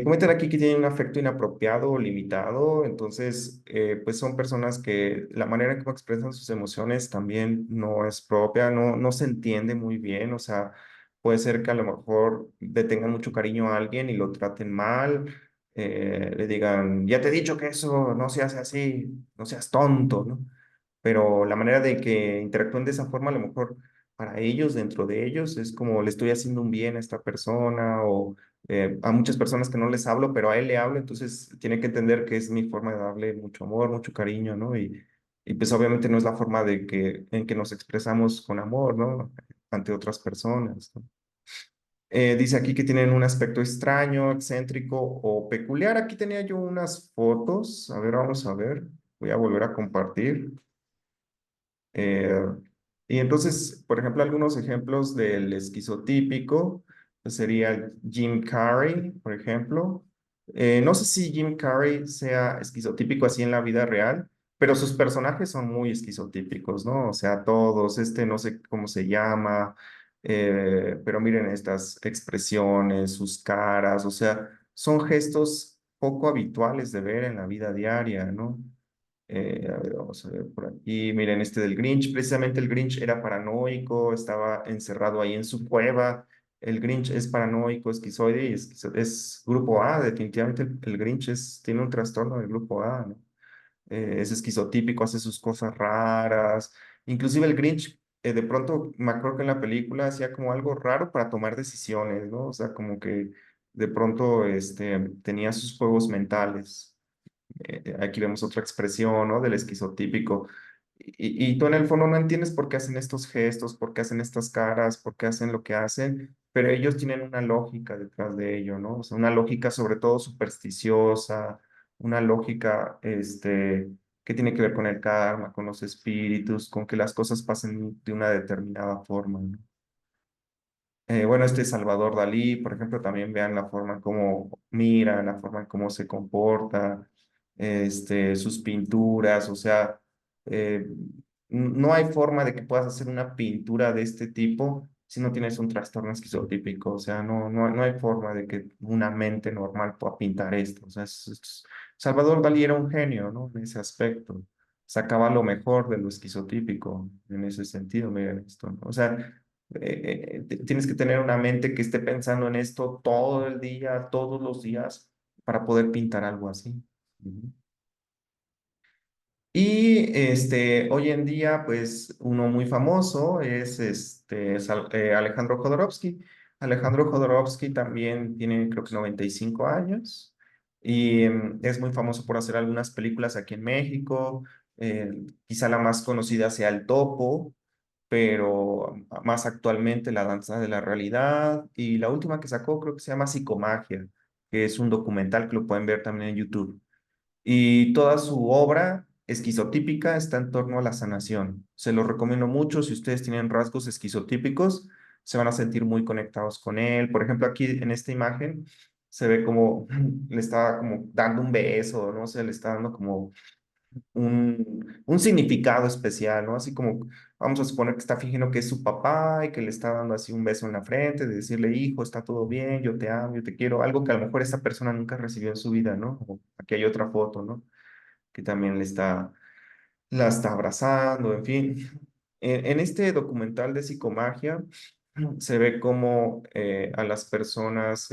Comentan aquí que tienen un afecto inapropiado o limitado, entonces, pues son personas que la manera en cómo expresan sus emociones también no es propia, no se entiende muy bien, o sea, puede ser que a lo mejor le tengan mucho cariño a alguien y lo traten mal, le digan, ya te he dicho que eso no se hace así, no seas tonto, ¿no? Pero la manera de que interactúen de esa forma, a lo mejor para ellos, dentro de ellos, es como le estoy haciendo un bien a esta persona o a muchas personas que no les hablo, pero a él le hablo, entonces tiene que entender que es mi forma de darle mucho amor, mucho cariño, ¿no? Y pues obviamente no es la forma en que nos expresamos con amor, ¿no? Ante otras personas, ¿no? Dice aquí que tienen un aspecto extraño, excéntrico o peculiar. Aquí tenía yo unas fotos. A ver, vamos a ver. Voy a volver a compartir. Eh, y entonces, por ejemplo, algunos ejemplos del esquizotípico pues sería Jim Carrey, por ejemplo. No sé si Jim Carrey sea esquizotípico así en la vida real, pero sus personajes son muy esquizotípicos, ¿no? O sea, todos, no sé cómo se llama, pero miren estas expresiones, sus caras, o sea, son gestos poco habituales de ver en la vida diaria, ¿no? A ver, vamos a ver por aquí. Miren, este del Grinch. Precisamente el Grinch era paranoico, estaba encerrado ahí en su cueva. El Grinch es paranoico, esquizoide y es grupo A. Definitivamente el Grinch tiene un trastorno del grupo A, ¿no? Es esquizotípico, hace sus cosas raras. Inclusive el Grinch, de pronto, me acuerdo que en la película hacía como algo raro para tomar decisiones, ¿no? O sea, como que de pronto tenía sus juegos mentales. Aquí vemos otra expresión, ¿no? Del esquizotípico. Y tú en el fondo no entiendes por qué hacen estos gestos, por qué hacen estas caras, por qué hacen lo que hacen, pero ellos tienen una lógica detrás de ello, ¿no? O sea, una lógica sobre todo supersticiosa, una lógica, que tiene que ver con el karma, con los espíritus, con que las cosas pasen de una determinada forma, ¿no? Bueno, Salvador Dalí, por ejemplo, también vean la forma en cómo mira, la forma en cómo se comporta, sus pinturas, o sea, eh, no hay forma de que puedas hacer una pintura de este tipo si no tienes un trastorno esquizotípico, o sea, no hay forma de que una mente normal pueda pintar esto, o sea, Salvador Dalí era un genio, ¿no? En ese aspecto, sacaba lo mejor de lo esquizotípico en ese sentido, miren esto, ¿no? O sea, tienes que tener una mente que esté pensando en esto todo el día, todos los días, para poder pintar algo así. Ujú. Y hoy en día, pues uno muy famoso es Alejandro Jodorowsky. Alejandro Jodorowsky también tiene, creo que 95 años y es muy famoso por hacer algunas películas aquí en México. Quizá la más conocida sea El Topo, pero más actualmente La Danza de la Realidad y la última que sacó creo que se llama Psicomagia, que es un documental que lo pueden ver también en YouTube. Y toda su obra esquizotípica está en torno a la sanación. Se lo recomiendo mucho si ustedes tienen rasgos esquizotípicos, se van a sentir muy conectados con él. Por ejemplo, aquí en esta imagen se ve como le está como dando un beso, no sé, le está dando como un significado especial, ¿no? Así como vamos a suponer que está fingiendo que es su papá y que le está dando así un beso en la frente, de decirle, hijo, está todo bien, yo te amo, yo te quiero, algo que a lo mejor esa persona nunca recibió en su vida, ¿no? O aquí hay otra foto, ¿no? Que también la está abrazando, en fin. En este documental de psicomagia se ve cómo a las personas,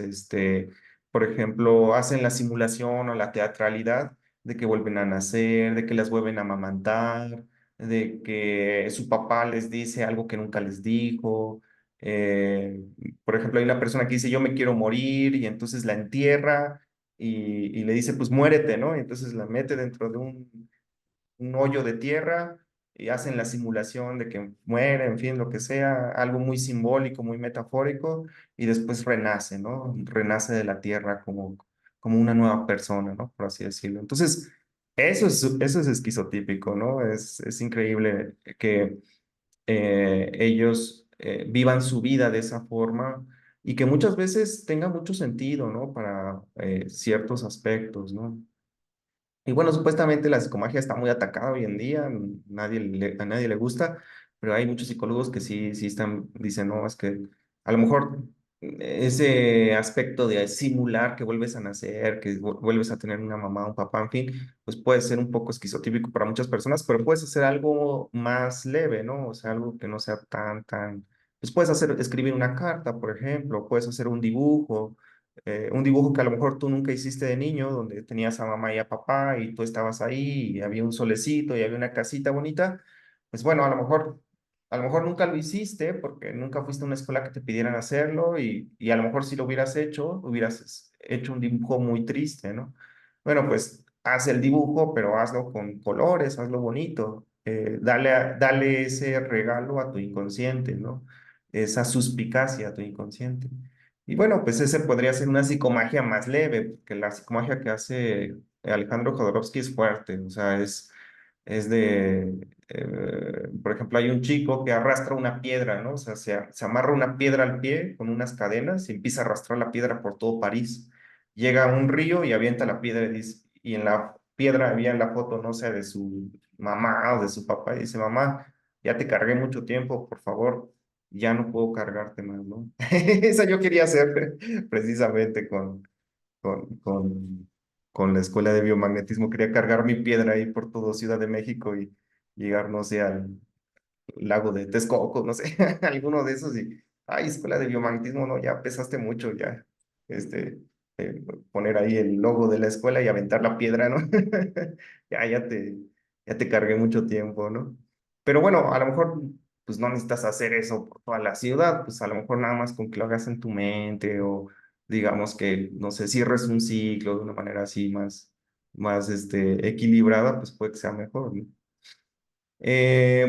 por ejemplo, hacen la simulación o la teatralidad de que vuelven a nacer, de que las vuelven a amamantar, de que su papá les dice algo que nunca les dijo. Eh, por ejemplo, hay una persona que dice, yo me quiero morir y entonces la entierra y le dice, pues muérete, ¿no? Y entonces la mete dentro de un hoyo de tierra y hacen la simulación de que muere, en fin, lo que sea, algo muy simbólico, muy metafórico, y después renace, ¿no? Renace de la tierra como una nueva persona, ¿no? Por así decirlo. Entonces, eso es esquizotípico, ¿no? Es increíble que ellos vivan su vida de esa forma y que muchas veces tenga mucho sentido, ¿no? Para ciertos aspectos, ¿no? Y bueno, supuestamente la psicomagia está muy atacada hoy en día, a nadie le gusta, pero hay muchos psicólogos que sí dicen, no, es que a lo mejor ese aspecto de simular que vuelves a nacer, que vuelves a tener una mamá, un papá, en fin, pues puede ser un poco esquizotípico para muchas personas, pero puedes hacer algo más leve, ¿no? O sea, algo que no sea pues puedes escribir una carta, por ejemplo, puedes hacer un dibujo que a lo mejor tú nunca hiciste de niño, donde tenías a mamá y a papá y tú estabas ahí y había un solecito y había una casita bonita, pues bueno, a lo mejor nunca lo hiciste porque nunca fuiste a una escuela que te pidieran hacerlo y a lo mejor si lo hubieras hecho, hubieras hecho un dibujo muy triste, ¿no? Bueno, pues haz el dibujo, pero hazlo con colores, hazlo bonito, dale ese regalo a tu inconsciente, ¿no? Esa suspicacia a tu inconsciente. Y bueno, pues ese podría ser una psicomagia más leve, porque la psicomagia que hace Alejandro Jodorowsky es fuerte, o sea, por ejemplo, hay un chico que arrastra una piedra, ¿no? O sea, se amarra una piedra al pie con unas cadenas y empieza a arrastrar la piedra por todo París. Llega a un río y avienta la piedra y en la piedra había la foto, no sé, de su mamá o de su papá y dice, mamá, ya te cargué mucho tiempo, por favor ya no puedo cargarte más, ¿no? Esa yo quería hacer precisamente con, con, con la escuela de biomagnetismo. Quería cargar mi piedra ahí por todo Ciudad de México y llegar, no sé, al lago de Texcoco, no sé, alguno de esos y, ay, escuela de biomagnetismo, no, ya pesaste mucho, ya, este, poner ahí el logo de la escuela y aventar la piedra, ¿no? Ya te cargué mucho tiempo, ¿no? Pero bueno, a lo mejor, pues no necesitas hacer eso por toda la ciudad, pues a lo mejor nada más con que lo hagas en tu mente o digamos que, no sé, cierres un ciclo de una manera así más, equilibrada, pues puede que sea mejor, ¿no?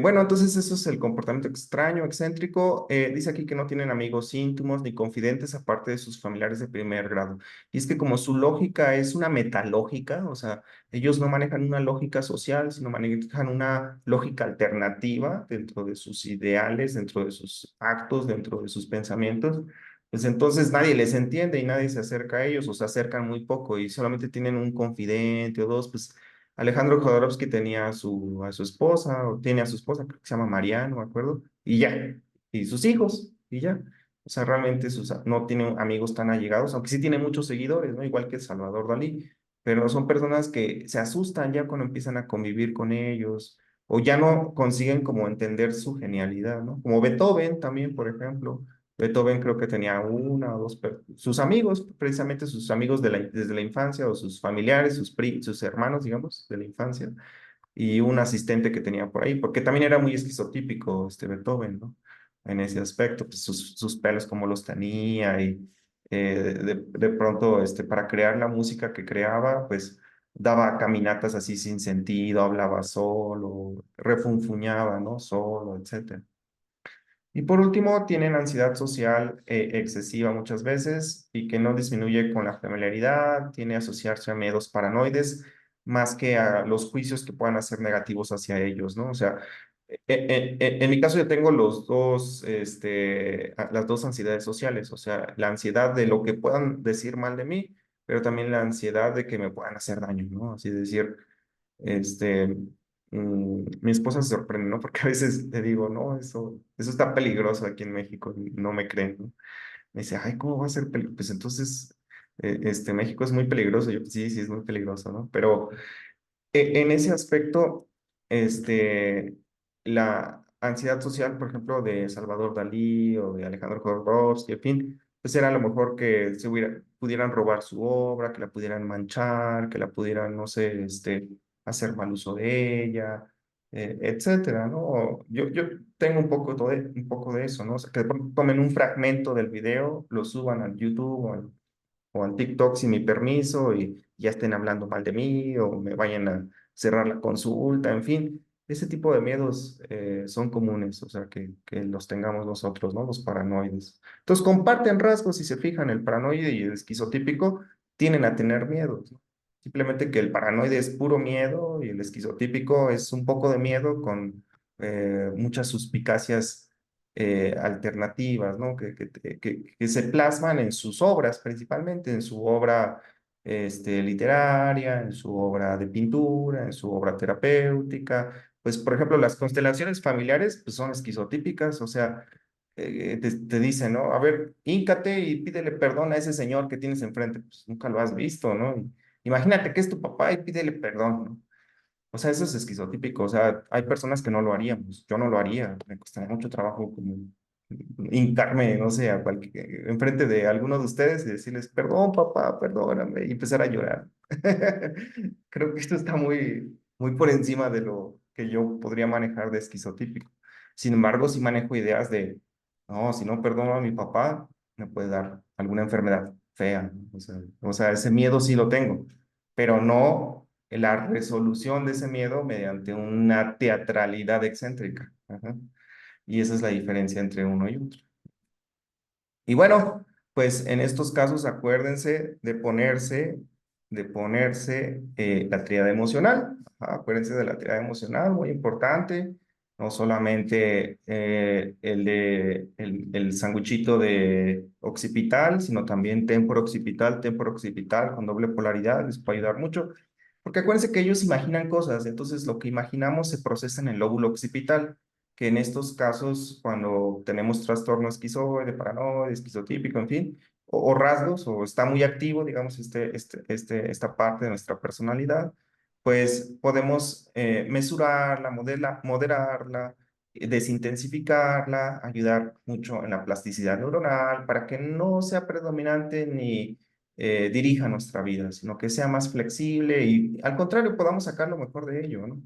Bueno, entonces eso es el comportamiento extraño, excéntrico. Dice aquí que no tienen amigos íntimos ni confidentes aparte de sus familiares de primer grado. Y es que como su lógica es una metalógica, o sea, ellos no manejan una lógica social, sino manejan una lógica alternativa dentro de sus ideales, dentro de sus actos, dentro de sus pensamientos. Pues entonces nadie les entiende y nadie se acerca a ellos o se acercan muy poco y solamente tienen un confidente o dos, pues Alejandro Jodorowsky tenía a su esposa, o tiene a su esposa, creo que se llama Mariana, no me acuerdo, y ya, y sus hijos, y ya. O sea, realmente no tiene amigos tan allegados, aunque sí tiene muchos seguidores, ¿no? Igual que Salvador Dalí, pero son personas que se asustan ya cuando empiezan a convivir con ellos, o ya no consiguen como entender su genialidad, ¿no? Como Beethoven también, por ejemplo. Beethoven creo que tenía una o dos, sus amigos, precisamente sus amigos desde la infancia o sus familiares, sus hermanos, digamos, de la infancia, y un asistente que tenía por ahí, porque también era muy esquizotípico este Beethoven, ¿no? en ese aspecto, pues sus pelos como los tenía y de pronto para crear la música que creaba, pues daba caminatas así sin sentido, hablaba solo, refunfuñaba, ¿no? Solo, etcétera. Y por último, tienen ansiedad social excesiva muchas veces y que no disminuye con la familiaridad, tiene asociarse a miedos paranoides más que a los juicios que puedan hacer negativos hacia ellos, ¿no? O sea, en mi caso yo tengo los dos, las dos ansiedades sociales, o sea, la ansiedad de lo que puedan decir mal de mí, pero también la ansiedad de que me puedan hacer daño, ¿no? Así decir, este, mi esposa se sorprende, ¿no? Porque a veces le digo, no, eso está peligroso aquí en México, y no me creen, ¿no? Me dice, ay, ¿cómo va a ser peligroso? Pues entonces, México es muy peligroso. Yo, sí, sí, es muy peligroso, ¿no? Pero en ese aspecto, este, la ansiedad social, por ejemplo, de Salvador Dalí o de Alejandro Jodorowsky, en fin, pues era a lo mejor que pudieran robar su obra, que la pudieran manchar, que la pudieran, no sé, hacer mal uso de ella, etcétera, ¿no? Yo tengo un poco de eso, ¿no? O sea, que de pronto tomen un fragmento del video, lo suban al YouTube o en TikTok sin mi permiso y ya estén hablando mal de mí o me vayan a cerrar la consulta, en fin, ese tipo de miedos son comunes, o sea, que los tengamos nosotros, ¿no? Los paranoides. Entonces, comparten rasgos, si se fijan, el paranoide y el esquizotípico tienen a tener miedos, ¿no? Simplemente que el paranoide es puro miedo y el esquizotípico es un poco de miedo con muchas suspicacias alternativas, ¿no? Que se plasman en sus obras, principalmente en su obra literaria, en su obra de pintura, en su obra terapéutica. Pues, por ejemplo, las constelaciones familiares pues, son esquizotípicas, o sea, te dicen, ¿no? A ver, híncate y pídele perdón a ese señor que tienes enfrente, pues nunca lo has visto, ¿no? Imagínate que es tu papá y pídele perdón, ¿no? O sea, eso es esquizotípico. O sea, hay personas que no lo haríamos. Yo no lo haría. Me costaría mucho trabajo como hincarme, no sé, enfrente de alguno de ustedes y decirles, perdón, papá, perdóname, y empezar a llorar. Creo que esto está muy por encima de lo que yo podría manejar de esquizotípico. Sin embargo, sí manejo ideas de, no, si no perdono a mi papá, me puede dar alguna enfermedad fea, ¿no? O sea, ese miedo sí lo tengo, pero no la resolución de ese miedo mediante una teatralidad excéntrica. Ajá. Y esa es la diferencia entre uno y otro. Y bueno, pues en estos casos acuérdense de ponerse la tríada emocional. Ajá, acuérdense de la tríada emocional, muy importante. No solamente el sanguchito de occipital, sino también temporo occipital con doble polaridad, les puede ayudar mucho. Porque acuérdense que ellos imaginan cosas, entonces lo que imaginamos se procesa en el lóbulo occipital que en estos casos, cuando tenemos trastorno esquizoide, paranoide, esquizotípico, en fin, o rasgos, o está muy activo, digamos, esta parte de nuestra personalidad, pues podemos mesurarla, moderarla, desintensificarla, ayudar mucho en la plasticidad neuronal para que no sea predominante ni dirija nuestra vida, sino que sea más flexible y al contrario podamos sacar lo mejor de ello, ¿no?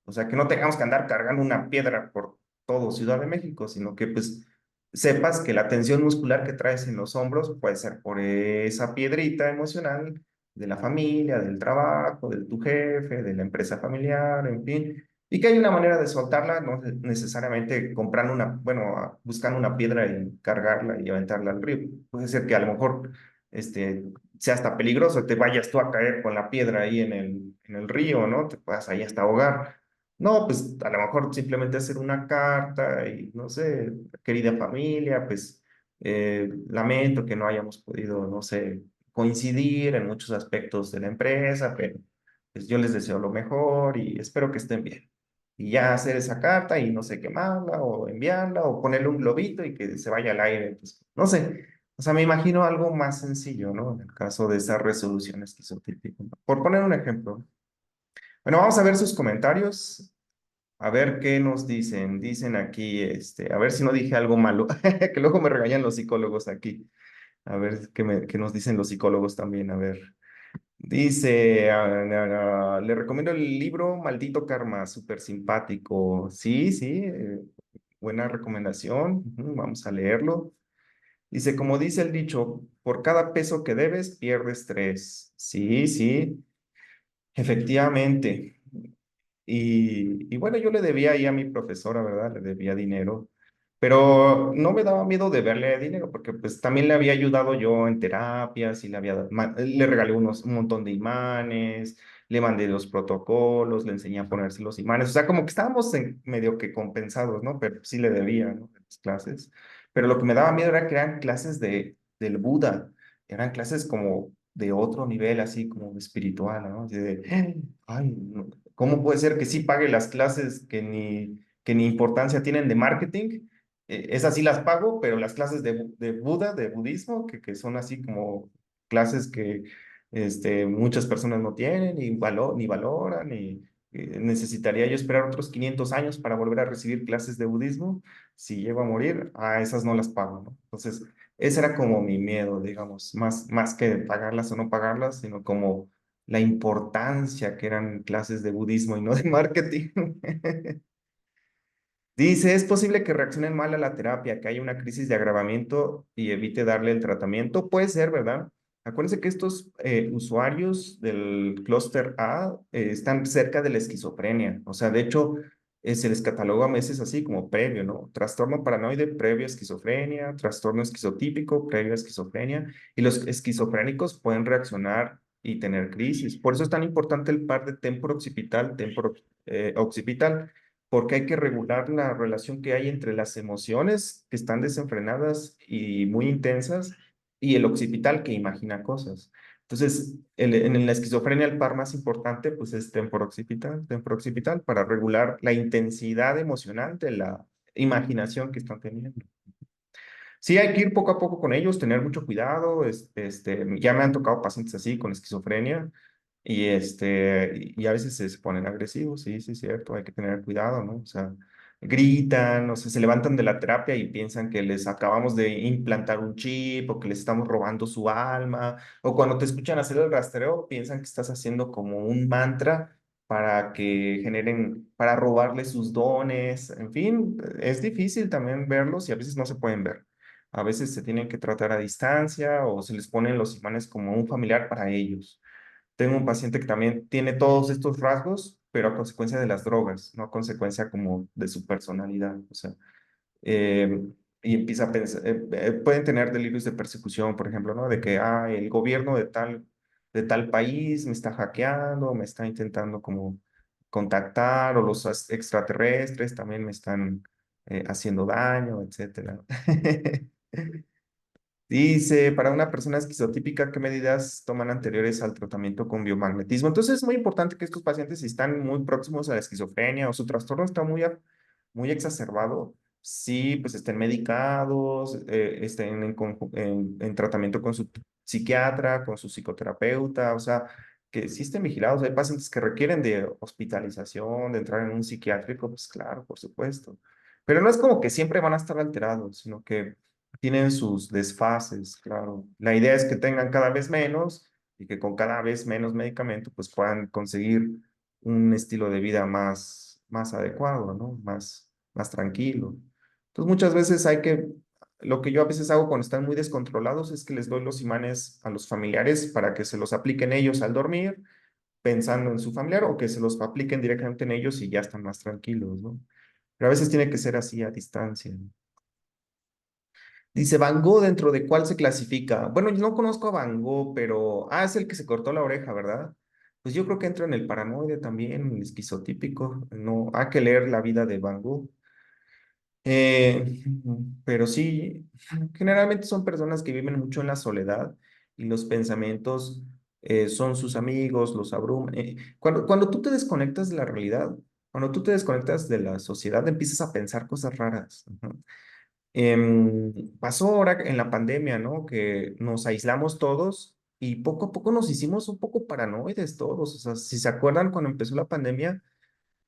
O sea, que no tengamos que andar cargando una piedra por todo Ciudad de México, sino que pues sepas que la tensión muscular que traes en los hombros puede ser por esa piedrita emocional de la familia, del trabajo, de tu jefe, de la empresa familiar, en fin, y que hay una manera de soltarla, no necesariamente comprando bueno, buscando una piedra y cargarla y aventarla al río. Puede ser que a lo mejor este, sea hasta peligroso, te vayas tú a caer con la piedra ahí en el río, ¿no? Te puedas ahí hasta ahogar. No, pues a lo mejor simplemente hacer una carta y no sé, querida familia, pues lamento que no hayamos podido, no sé, coincidir en muchos aspectos de la empresa, pero pues yo les deseo lo mejor y espero que estén bien. Y ya hacer esa carta y no sé, quemarla o enviarla o ponerle un globito y que se vaya al aire, pues no sé. O sea, me imagino algo más sencillo, ¿no? En el caso de esa resolución esquizotípica, ¿no? Por poner un ejemplo. Bueno, vamos a ver sus comentarios. A ver qué nos dicen. Dicen aquí, a ver si no dije algo malo, que luego me regañan los psicólogos aquí. A ver qué nos dicen los psicólogos también. A ver. Dice, le recomiendo el libro Maldito Karma, súper simpático. Sí, sí, buena recomendación. Vamos a leerlo. Dice, como dice el dicho, por cada peso que debes, pierdes tres. Sí, sí, efectivamente. Y bueno, yo le debía ahí a mi profesora, ¿verdad? Le debía dinero, pero no me daba miedo de verle dinero, porque pues también le había ayudado yo en terapias y le regalé un montón de imanes, le mandé los protocolos, le enseñé a ponerse los imanes, o sea, como que estábamos medio que compensados, ¿no? Pero sí le debía, ¿no? De las clases. Pero lo que me daba miedo era que eran clases del Buda, eran clases como de otro nivel, así como espiritual, ¿no? Así de, ay, no, ¿cómo puede ser que sí pague las clases que ni importancia tienen de marketing? Esas sí las pago, pero las clases de Buda, de budismo, que son así como clases que muchas personas no tienen, ni valoran, y necesitaría yo esperar otros 500 años para volver a recibir clases de budismo. Si llego a morir, a esas no las pago, ¿no? Entonces, ese era como mi miedo, digamos, más que pagarlas o no pagarlas, sino como la importancia que eran clases de budismo y no de marketing. Dice, es posible que reaccionen mal a la terapia, que haya una crisis de agravamiento y evite darle el tratamiento. Puede ser, ¿verdad? Acuérdense que estos usuarios del clúster A están cerca de la esquizofrenia. O sea, de hecho, se les cataloga a veces así como previo, ¿no? Trastorno paranoide previo a esquizofrenia, trastorno esquizotípico previo a esquizofrenia. Y los esquizofrénicos pueden reaccionar y tener crisis. Por eso es tan importante el par de temporo-occipital, temporo-occipital, porque hay que regular la relación que hay entre las emociones que están desenfrenadas y muy intensas y el occipital que imagina cosas. Entonces, en la esquizofrenia el par más importante pues es temporo-occipital para regular la intensidad emocional de la imaginación que están teniendo. Sí, hay que ir poco a poco con ellos, tener mucho cuidado. Ya me han tocado pacientes así con esquizofrenia y a veces se ponen agresivos, sí, sí, es cierto, hay que tener cuidado, ¿no? O sea, gritan, o sea, se levantan de la terapia y piensan que les acabamos de implantar un chip o que les estamos robando su alma, o cuando te escuchan hacer el rastreo, piensan que estás haciendo como un mantra para que generen, para robarles sus dones, en fin, es difícil también verlos y a veces no se pueden ver. A veces se tienen que tratar a distancia o se les ponen los imanes como un familiar para ellos. Tengo un paciente que también tiene todos estos rasgos, pero a consecuencia de las drogas, no a consecuencia como de su personalidad. O sea, eh, y empieza a pensar, pueden tener delirios de persecución, por ejemplo, ¿no? De que, el gobierno de tal país me está hackeando, me está intentando como contactar, o los extraterrestres también me están haciendo daño, etcétera. Dice, para una persona esquizotípica, ¿qué medidas toman anteriores al tratamiento con biomagnetismo? Entonces es muy importante que estos pacientes, si están muy próximos a la esquizofrenia o su trastorno está muy exacerbado, sí, pues estén medicados, estén en tratamiento con su psiquiatra, con su psicoterapeuta, o sea, que sí estén vigilados. Hay pacientes que requieren de hospitalización, de entrar en un psiquiátrico, pues claro, por supuesto. Pero no es como que siempre van a estar alterados, sino que tienen sus desfases, claro. La idea es que tengan cada vez menos y que con cada vez menos medicamento pues puedan conseguir un estilo de vida más adecuado, ¿no? Más tranquilo. Entonces muchas veces lo que yo a veces hago cuando están muy descontrolados es que les doy los imanes a los familiares para que se los apliquen ellos al dormir, pensando en su familiar, o que se los apliquen directamente en ellos y ya están más tranquilos, ¿no? Pero a veces tiene que ser así a distancia, ¿no? Dice Van Gogh, ¿dentro de cuál se clasifica? Bueno, yo no conozco a Van Gogh, pero... es el que se cortó la oreja, ¿verdad? Pues yo creo que entra en el paranoide también, en el esquizotípico. No, hay que leer la vida de Van Gogh. Pero sí, generalmente son personas que viven mucho en la soledad y los pensamientos son sus amigos, los abruman. Cuando tú te desconectas de la realidad, cuando tú te desconectas de la sociedad, empiezas a pensar cosas raras. Ujú. Pasó ahora en la pandemia, ¿no? Que nos aislamos todos y poco a poco nos hicimos un poco paranoides todos. O sea, si se acuerdan, cuando empezó la pandemia,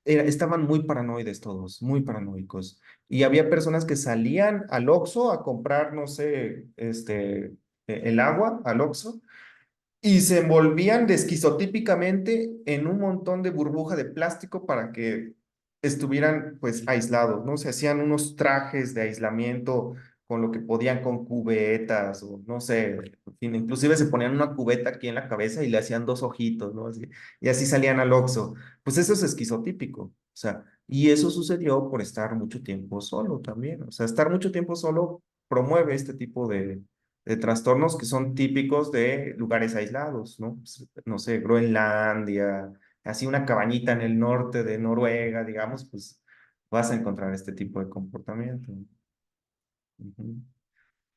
estaban muy paranoides todos, muy paranoicos. Y había personas que salían al Oxxo a comprar, no sé, el agua al Oxxo y se envolvían de esquizotípicamente en un montón de burbuja de plástico para que estuvieran pues aislados, ¿no? Se hacían unos trajes de aislamiento con lo que podían con cubetas o no sé, en fin, inclusive se ponían una cubeta aquí en la cabeza y le hacían dos ojitos, ¿no? Y así salían al Oxxo. Pues eso es esquizotípico, o sea, y eso sucedió por estar mucho tiempo solo también, o sea, estar mucho tiempo solo promueve este tipo de trastornos que son típicos de lugares aislados, ¿no? Pues, no sé, Groenlandia, así una cabañita en el norte de Noruega, digamos, pues vas a encontrar este tipo de comportamiento. Ujú.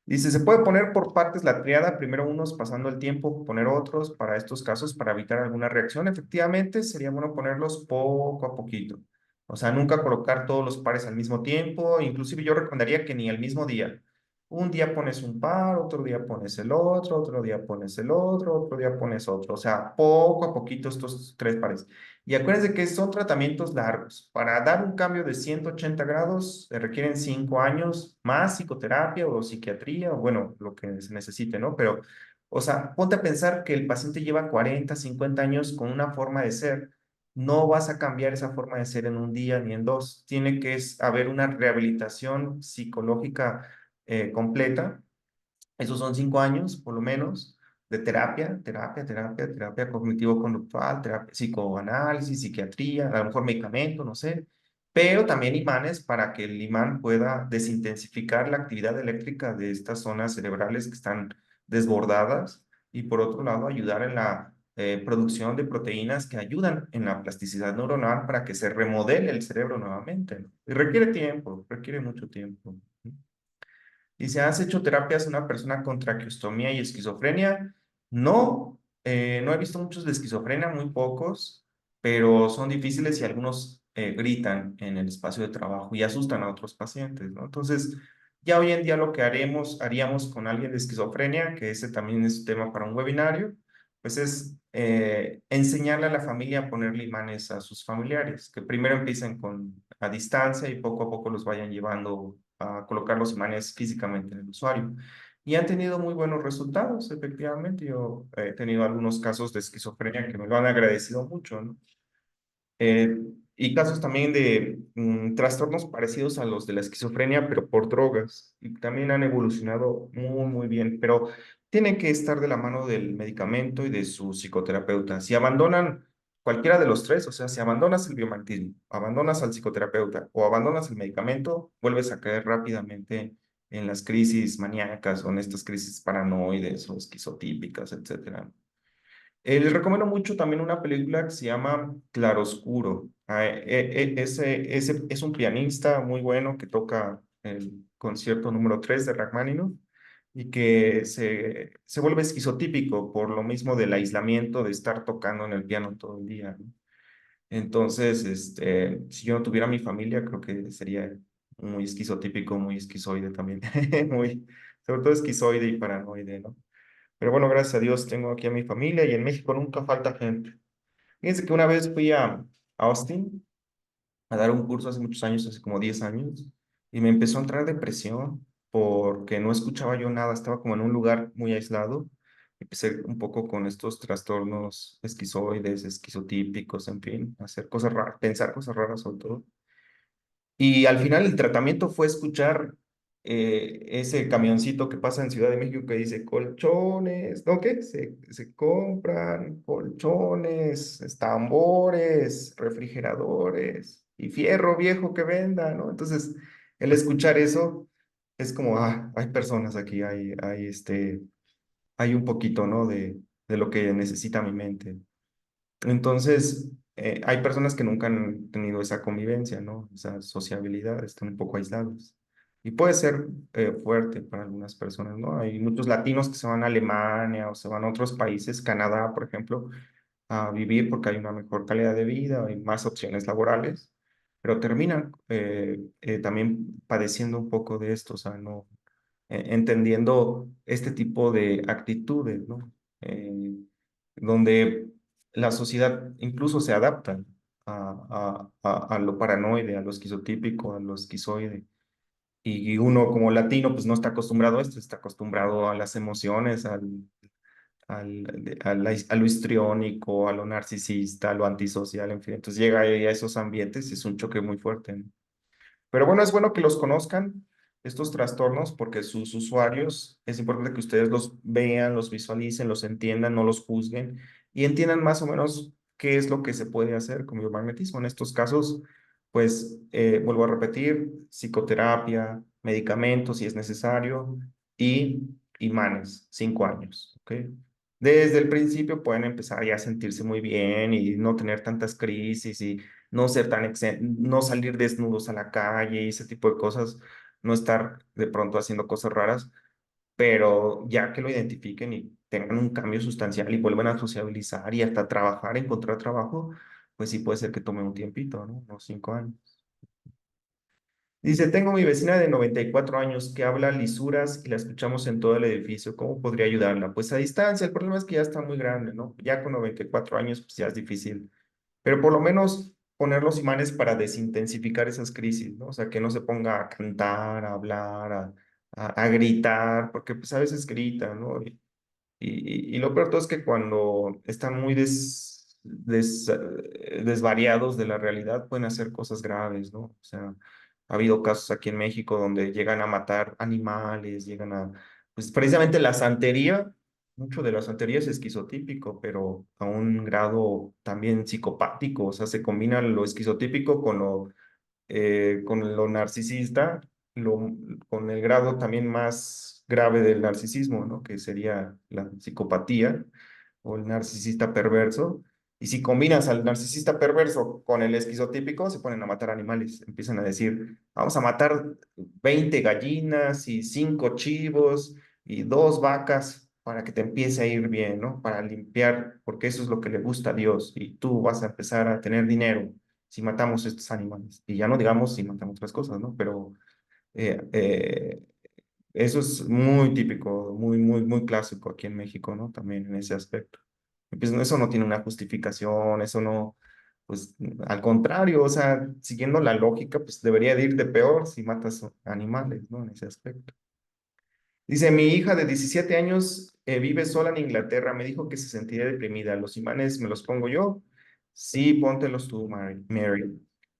Dice, se puede poner por partes la triada, primero unos pasando el tiempo, poner otros para estos casos para evitar alguna reacción. Efectivamente, sería bueno ponerlos poco a poquito. O sea, nunca colocar todos los pares al mismo tiempo. Inclusive yo recomendaría que ni al mismo día. Un día pones un par, otro día pones el otro día pones el otro día pones otro. O sea, poco a poquito estos tres pares. Y acuérdense que son tratamientos largos. Para dar un cambio de 180 grados se requieren 5 años más psicoterapia o psiquiatría, o bueno, lo que se necesite, ¿no? Pero, o sea, ponte a pensar que el paciente lleva 40, 50 años con una forma de ser. No vas a cambiar esa forma de ser en un día ni en dos. Tiene que haber una rehabilitación psicológica completa. Esos son 5 años, por lo menos, de terapia cognitivo-conductual, terapia, psicoanálisis, psiquiatría, a lo mejor medicamento, no sé, pero también imanes para que el imán pueda desintensificar la actividad eléctrica de estas zonas cerebrales que están desbordadas y por otro lado ayudar en la producción de proteínas que ayudan en la plasticidad neuronal para que se remodele el cerebro nuevamente, ¿no? Y requiere tiempo, requiere mucho tiempo. Dice, ¿has hecho terapias a una persona con traqueostomía y esquizofrenia? No, no he visto muchos de esquizofrenia, muy pocos, pero son difíciles y algunos gritan en el espacio de trabajo y asustan a otros pacientes, ¿no? Entonces, ya hoy en día lo que haríamos con alguien de esquizofrenia, que ese también es tema para un webinario, pues es enseñarle a la familia a ponerle imanes a sus familiares, que primero empiecen a distancia y poco a poco los vayan llevando a colocar los imanes físicamente en el usuario. Y han tenido muy buenos resultados, efectivamente. Yo he tenido algunos casos de esquizofrenia que me lo han agradecido mucho, ¿no? Eh, y casos también de trastornos parecidos a los de la esquizofrenia, pero por drogas. Y también han evolucionado muy, muy bien, pero tienen que estar de la mano del medicamento y de su psicoterapeuta. Si abandonan cualquiera de los tres, o sea, si abandonas el biomagnetismo, abandonas al psicoterapeuta o abandonas el medicamento, vuelves a caer rápidamente en las crisis maníacas o en estas crisis paranoides o esquizotípicas, etcétera. Les recomiendo mucho también una película que se llama Claroscuro. Ese es un pianista muy bueno que toca el concierto número 3 de Rachmaninoff y que se vuelve esquizotípico por lo mismo del aislamiento de estar tocando en el piano todo el día, ¿no? Entonces, si yo no tuviera mi familia, creo que sería muy esquizotípico, muy esquizoide también, muy, sobre todo esquizoide y paranoide, ¿no? Pero bueno, gracias a Dios tengo aquí a mi familia y en México nunca falta gente. Fíjense que una vez fui a Austin a dar un curso hace muchos años, hace como 10 años, y me empezó a entrar depresión porque no escuchaba yo nada, estaba como en un lugar muy aislado. Empecé un poco con estos trastornos esquizoides, esquizotípicos, en fin, hacer cosas raras, pensar cosas raras sobre todo. Y al final el tratamiento fue escuchar ese camioncito que pasa en Ciudad de México que dice colchones, ¿no? ¿Qué? Se compran colchones, tambores, refrigeradores y fierro viejo que venda, ¿no? Entonces, el escuchar eso es como, ah, hay personas aquí, hay un poquito, ¿no? De lo que necesita mi mente. Entonces, hay personas que nunca han tenido esa convivencia, ¿no? Esa sociabilidad, están un poco aislados. Y puede ser fuerte para algunas personas, ¿no? Hay muchos latinos que se van a Alemania o se van a otros países, Canadá, por ejemplo, a vivir porque hay una mejor calidad de vida y más opciones laborales, pero terminan también padeciendo un poco de esto, o sea, no entendiendo este tipo de actitudes, ¿no? Donde la sociedad incluso se adapta a lo paranoide, a lo esquizotípico, a lo esquizoide. Y uno como latino pues no está acostumbrado a esto, está acostumbrado a las emociones, a lo histriónico, a lo narcisista, a lo antisocial, en fin. Entonces llega ahí a esos ambientes y es un choque muy fuerte, ¿no? Pero bueno, es bueno que los conozcan, estos trastornos, porque sus usuarios, es importante que ustedes los vean, los visualicen, los entiendan, no los juzguen y entiendan más o menos qué es lo que se puede hacer con biomagnetismo. En estos casos, pues, vuelvo a repetir, psicoterapia, medicamentos si es necesario y imanes, 5 años, ¿ok? Desde el principio pueden empezar ya a sentirse muy bien y no tener tantas crisis y no ser tan no salir desnudos a la calle y ese tipo de cosas, no estar de pronto haciendo cosas raras, pero ya que lo identifiquen y tengan un cambio sustancial y vuelvan a sociabilizar y hasta trabajar, encontrar trabajo, pues sí puede ser que tome un tiempito, ¿no? Unos 5 años. Dice, tengo mi vecina de 94 años que habla lisuras y la escuchamos en todo el edificio. ¿Cómo podría ayudarla? Pues a distancia. El problema es que ya está muy grande, ¿no? Ya con 94 años, pues ya es difícil. Pero por lo menos poner los imanes para desintensificar esas crisis, ¿no? O sea, que no se ponga a cantar, a hablar, a gritar, porque pues a veces grita, ¿no? Y lo peor de todo es que cuando están muy desvariados de la realidad, pueden hacer cosas graves, ¿no? O sea, ha habido casos aquí en México donde llegan a matar animales, llegan a, pues precisamente la santería, mucho de la santería es esquizotípico, pero a un grado también psicopático, o sea, se combina lo esquizotípico con lo narcisista, con el grado también más grave del narcisismo, ¿no? Que sería la psicopatía o el narcisista perverso. Y si combinas al narcisista perverso con el esquizotípico, se ponen a matar animales. Empiezan a decir, vamos a matar 20 gallinas y 5 chivos y 2 vacas para que te empiece a ir bien, ¿no? Para limpiar, porque eso es lo que le gusta a Dios y tú vas a empezar a tener dinero si matamos estos animales. Y ya no digamos si matamos otras cosas, ¿no? Pero eh, eh, eso es muy típico, muy, muy, muy clásico aquí en México, ¿no? También en ese aspecto. Y pues eso no tiene una justificación, eso no, pues al contrario, o sea, siguiendo la lógica, pues debería de ir de peor si matas animales, ¿no? En ese aspecto. Dice, mi hija de 17 años vive sola en Inglaterra. Me dijo que se sentía deprimida. ¿Los imanes me los pongo yo? Sí, póntelos tú,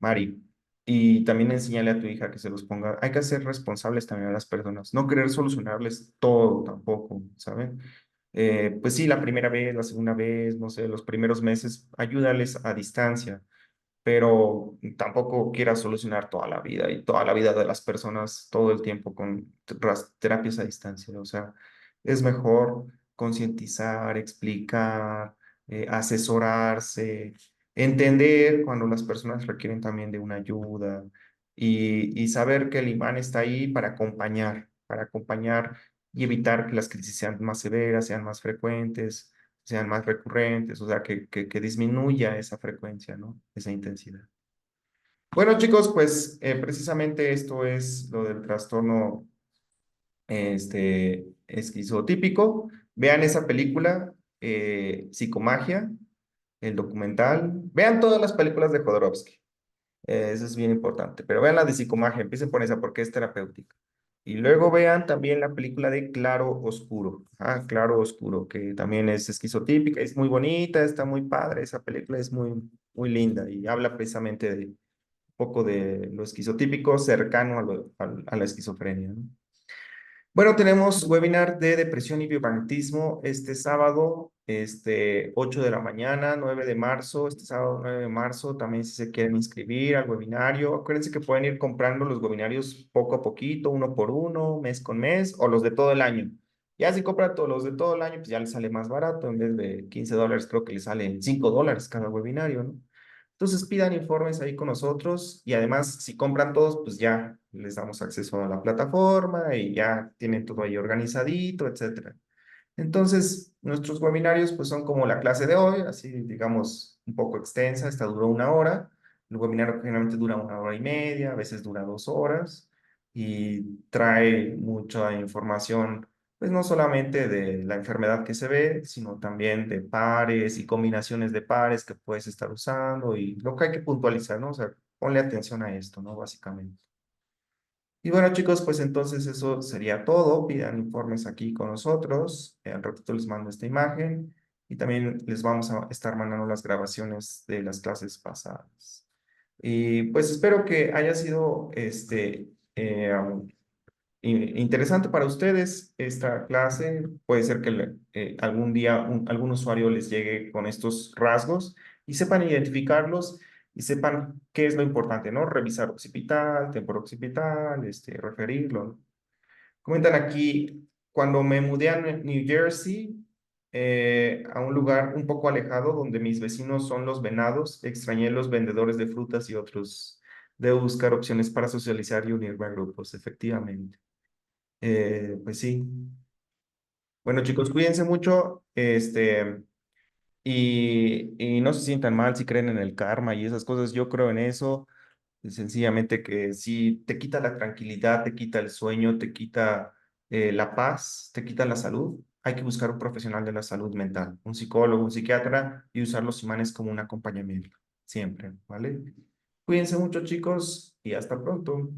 Mari. Y también enséñale a tu hija que se los ponga. Hay que ser responsables también a las personas. No querer solucionarles todo tampoco, ¿saben? Pues sí, la primera vez, la segunda vez, no sé, los primeros meses, ayúdales a distancia, pero tampoco quieras solucionar toda la vida y toda la vida de las personas todo el tiempo con terapias a distancia. O sea, es mejor concientizar, explicar, asesorarse, entender cuando las personas requieren también de una ayuda y saber que el imán está ahí para acompañar y evitar que las crisis sean más severas, sean más frecuentes, sean más recurrentes, o sea, que disminuya esa frecuencia, ¿no? Esa intensidad. Bueno, chicos, pues precisamente esto es lo del trastorno esquizotípico. Vean esa película, Psicomagia, el documental. Vean todas las películas de Jodorowsky. Eso es bien importante. Pero vean la de psicomagia, empiecen por esa porque es terapéutica. Y luego vean también la película de Claro Oscuro. Ah, Claro Oscuro, que también es esquizotípica, es muy bonita, está muy padre. Esa película es muy, muy linda y habla precisamente de un poco de lo esquizotípico cercano a la esquizofrenia, ¿no? Bueno, tenemos webinar de depresión y biomagnetismo este sábado, 8 de la mañana, 9 de marzo, este sábado 9 de marzo, también si se quieren inscribir al webinario, acuérdense que pueden ir comprando los webinarios poco a poquito, uno por uno, mes con mes, o los de todo el año. Ya si compran todos los de todo el año, pues ya les sale más barato, en vez de $15, creo que les salen $5 cada webinario, ¿no? Entonces pidan informes ahí con nosotros y además si compran todos, pues ya les damos acceso a la plataforma y ya tienen todo ahí organizadito, etcétera. Entonces, nuestros webinarios pues son como la clase de hoy, así digamos un poco extensa, esta duró 1 hora. El webinario generalmente dura 1 hora y media, a veces dura 2 horas y trae mucha información, pues no solamente de la enfermedad que se ve, sino también de pares y combinaciones de pares que puedes estar usando y lo que hay que puntualizar, ¿no? O sea, ponle atención a esto, ¿no? Básicamente. Y bueno, chicos, pues entonces eso sería todo. Pidan informes aquí con nosotros. Al ratito les mando esta imagen y también les vamos a estar mandando las grabaciones de las clases pasadas. Y pues espero que haya sido interesante para ustedes esta clase. Puede ser que algún día algún usuario les llegue con estos rasgos y sepan identificarlos y sepan qué es lo importante, ¿no? Revisar occipital, temporooccipital, referirlo, ¿no? Comentan aquí, cuando me mudé a New Jersey, a un lugar un poco alejado donde mis vecinos son los venados, extrañé los vendedores de frutas y otros. Debo buscar opciones para socializar y unirme a grupos, efectivamente. Pues sí. Bueno, chicos, cuídense mucho, y no se sientan mal si creen en el karma y esas cosas. Yo creo en eso. Sencillamente que si te quita la tranquilidad, te quita el sueño, te quita la paz, te quita la salud, hay que buscar un profesional de la salud mental, un psicólogo, un psiquiatra y usar los imanes como un acompañamiento, siempre, ¿vale? Cuídense mucho, chicos, y hasta pronto.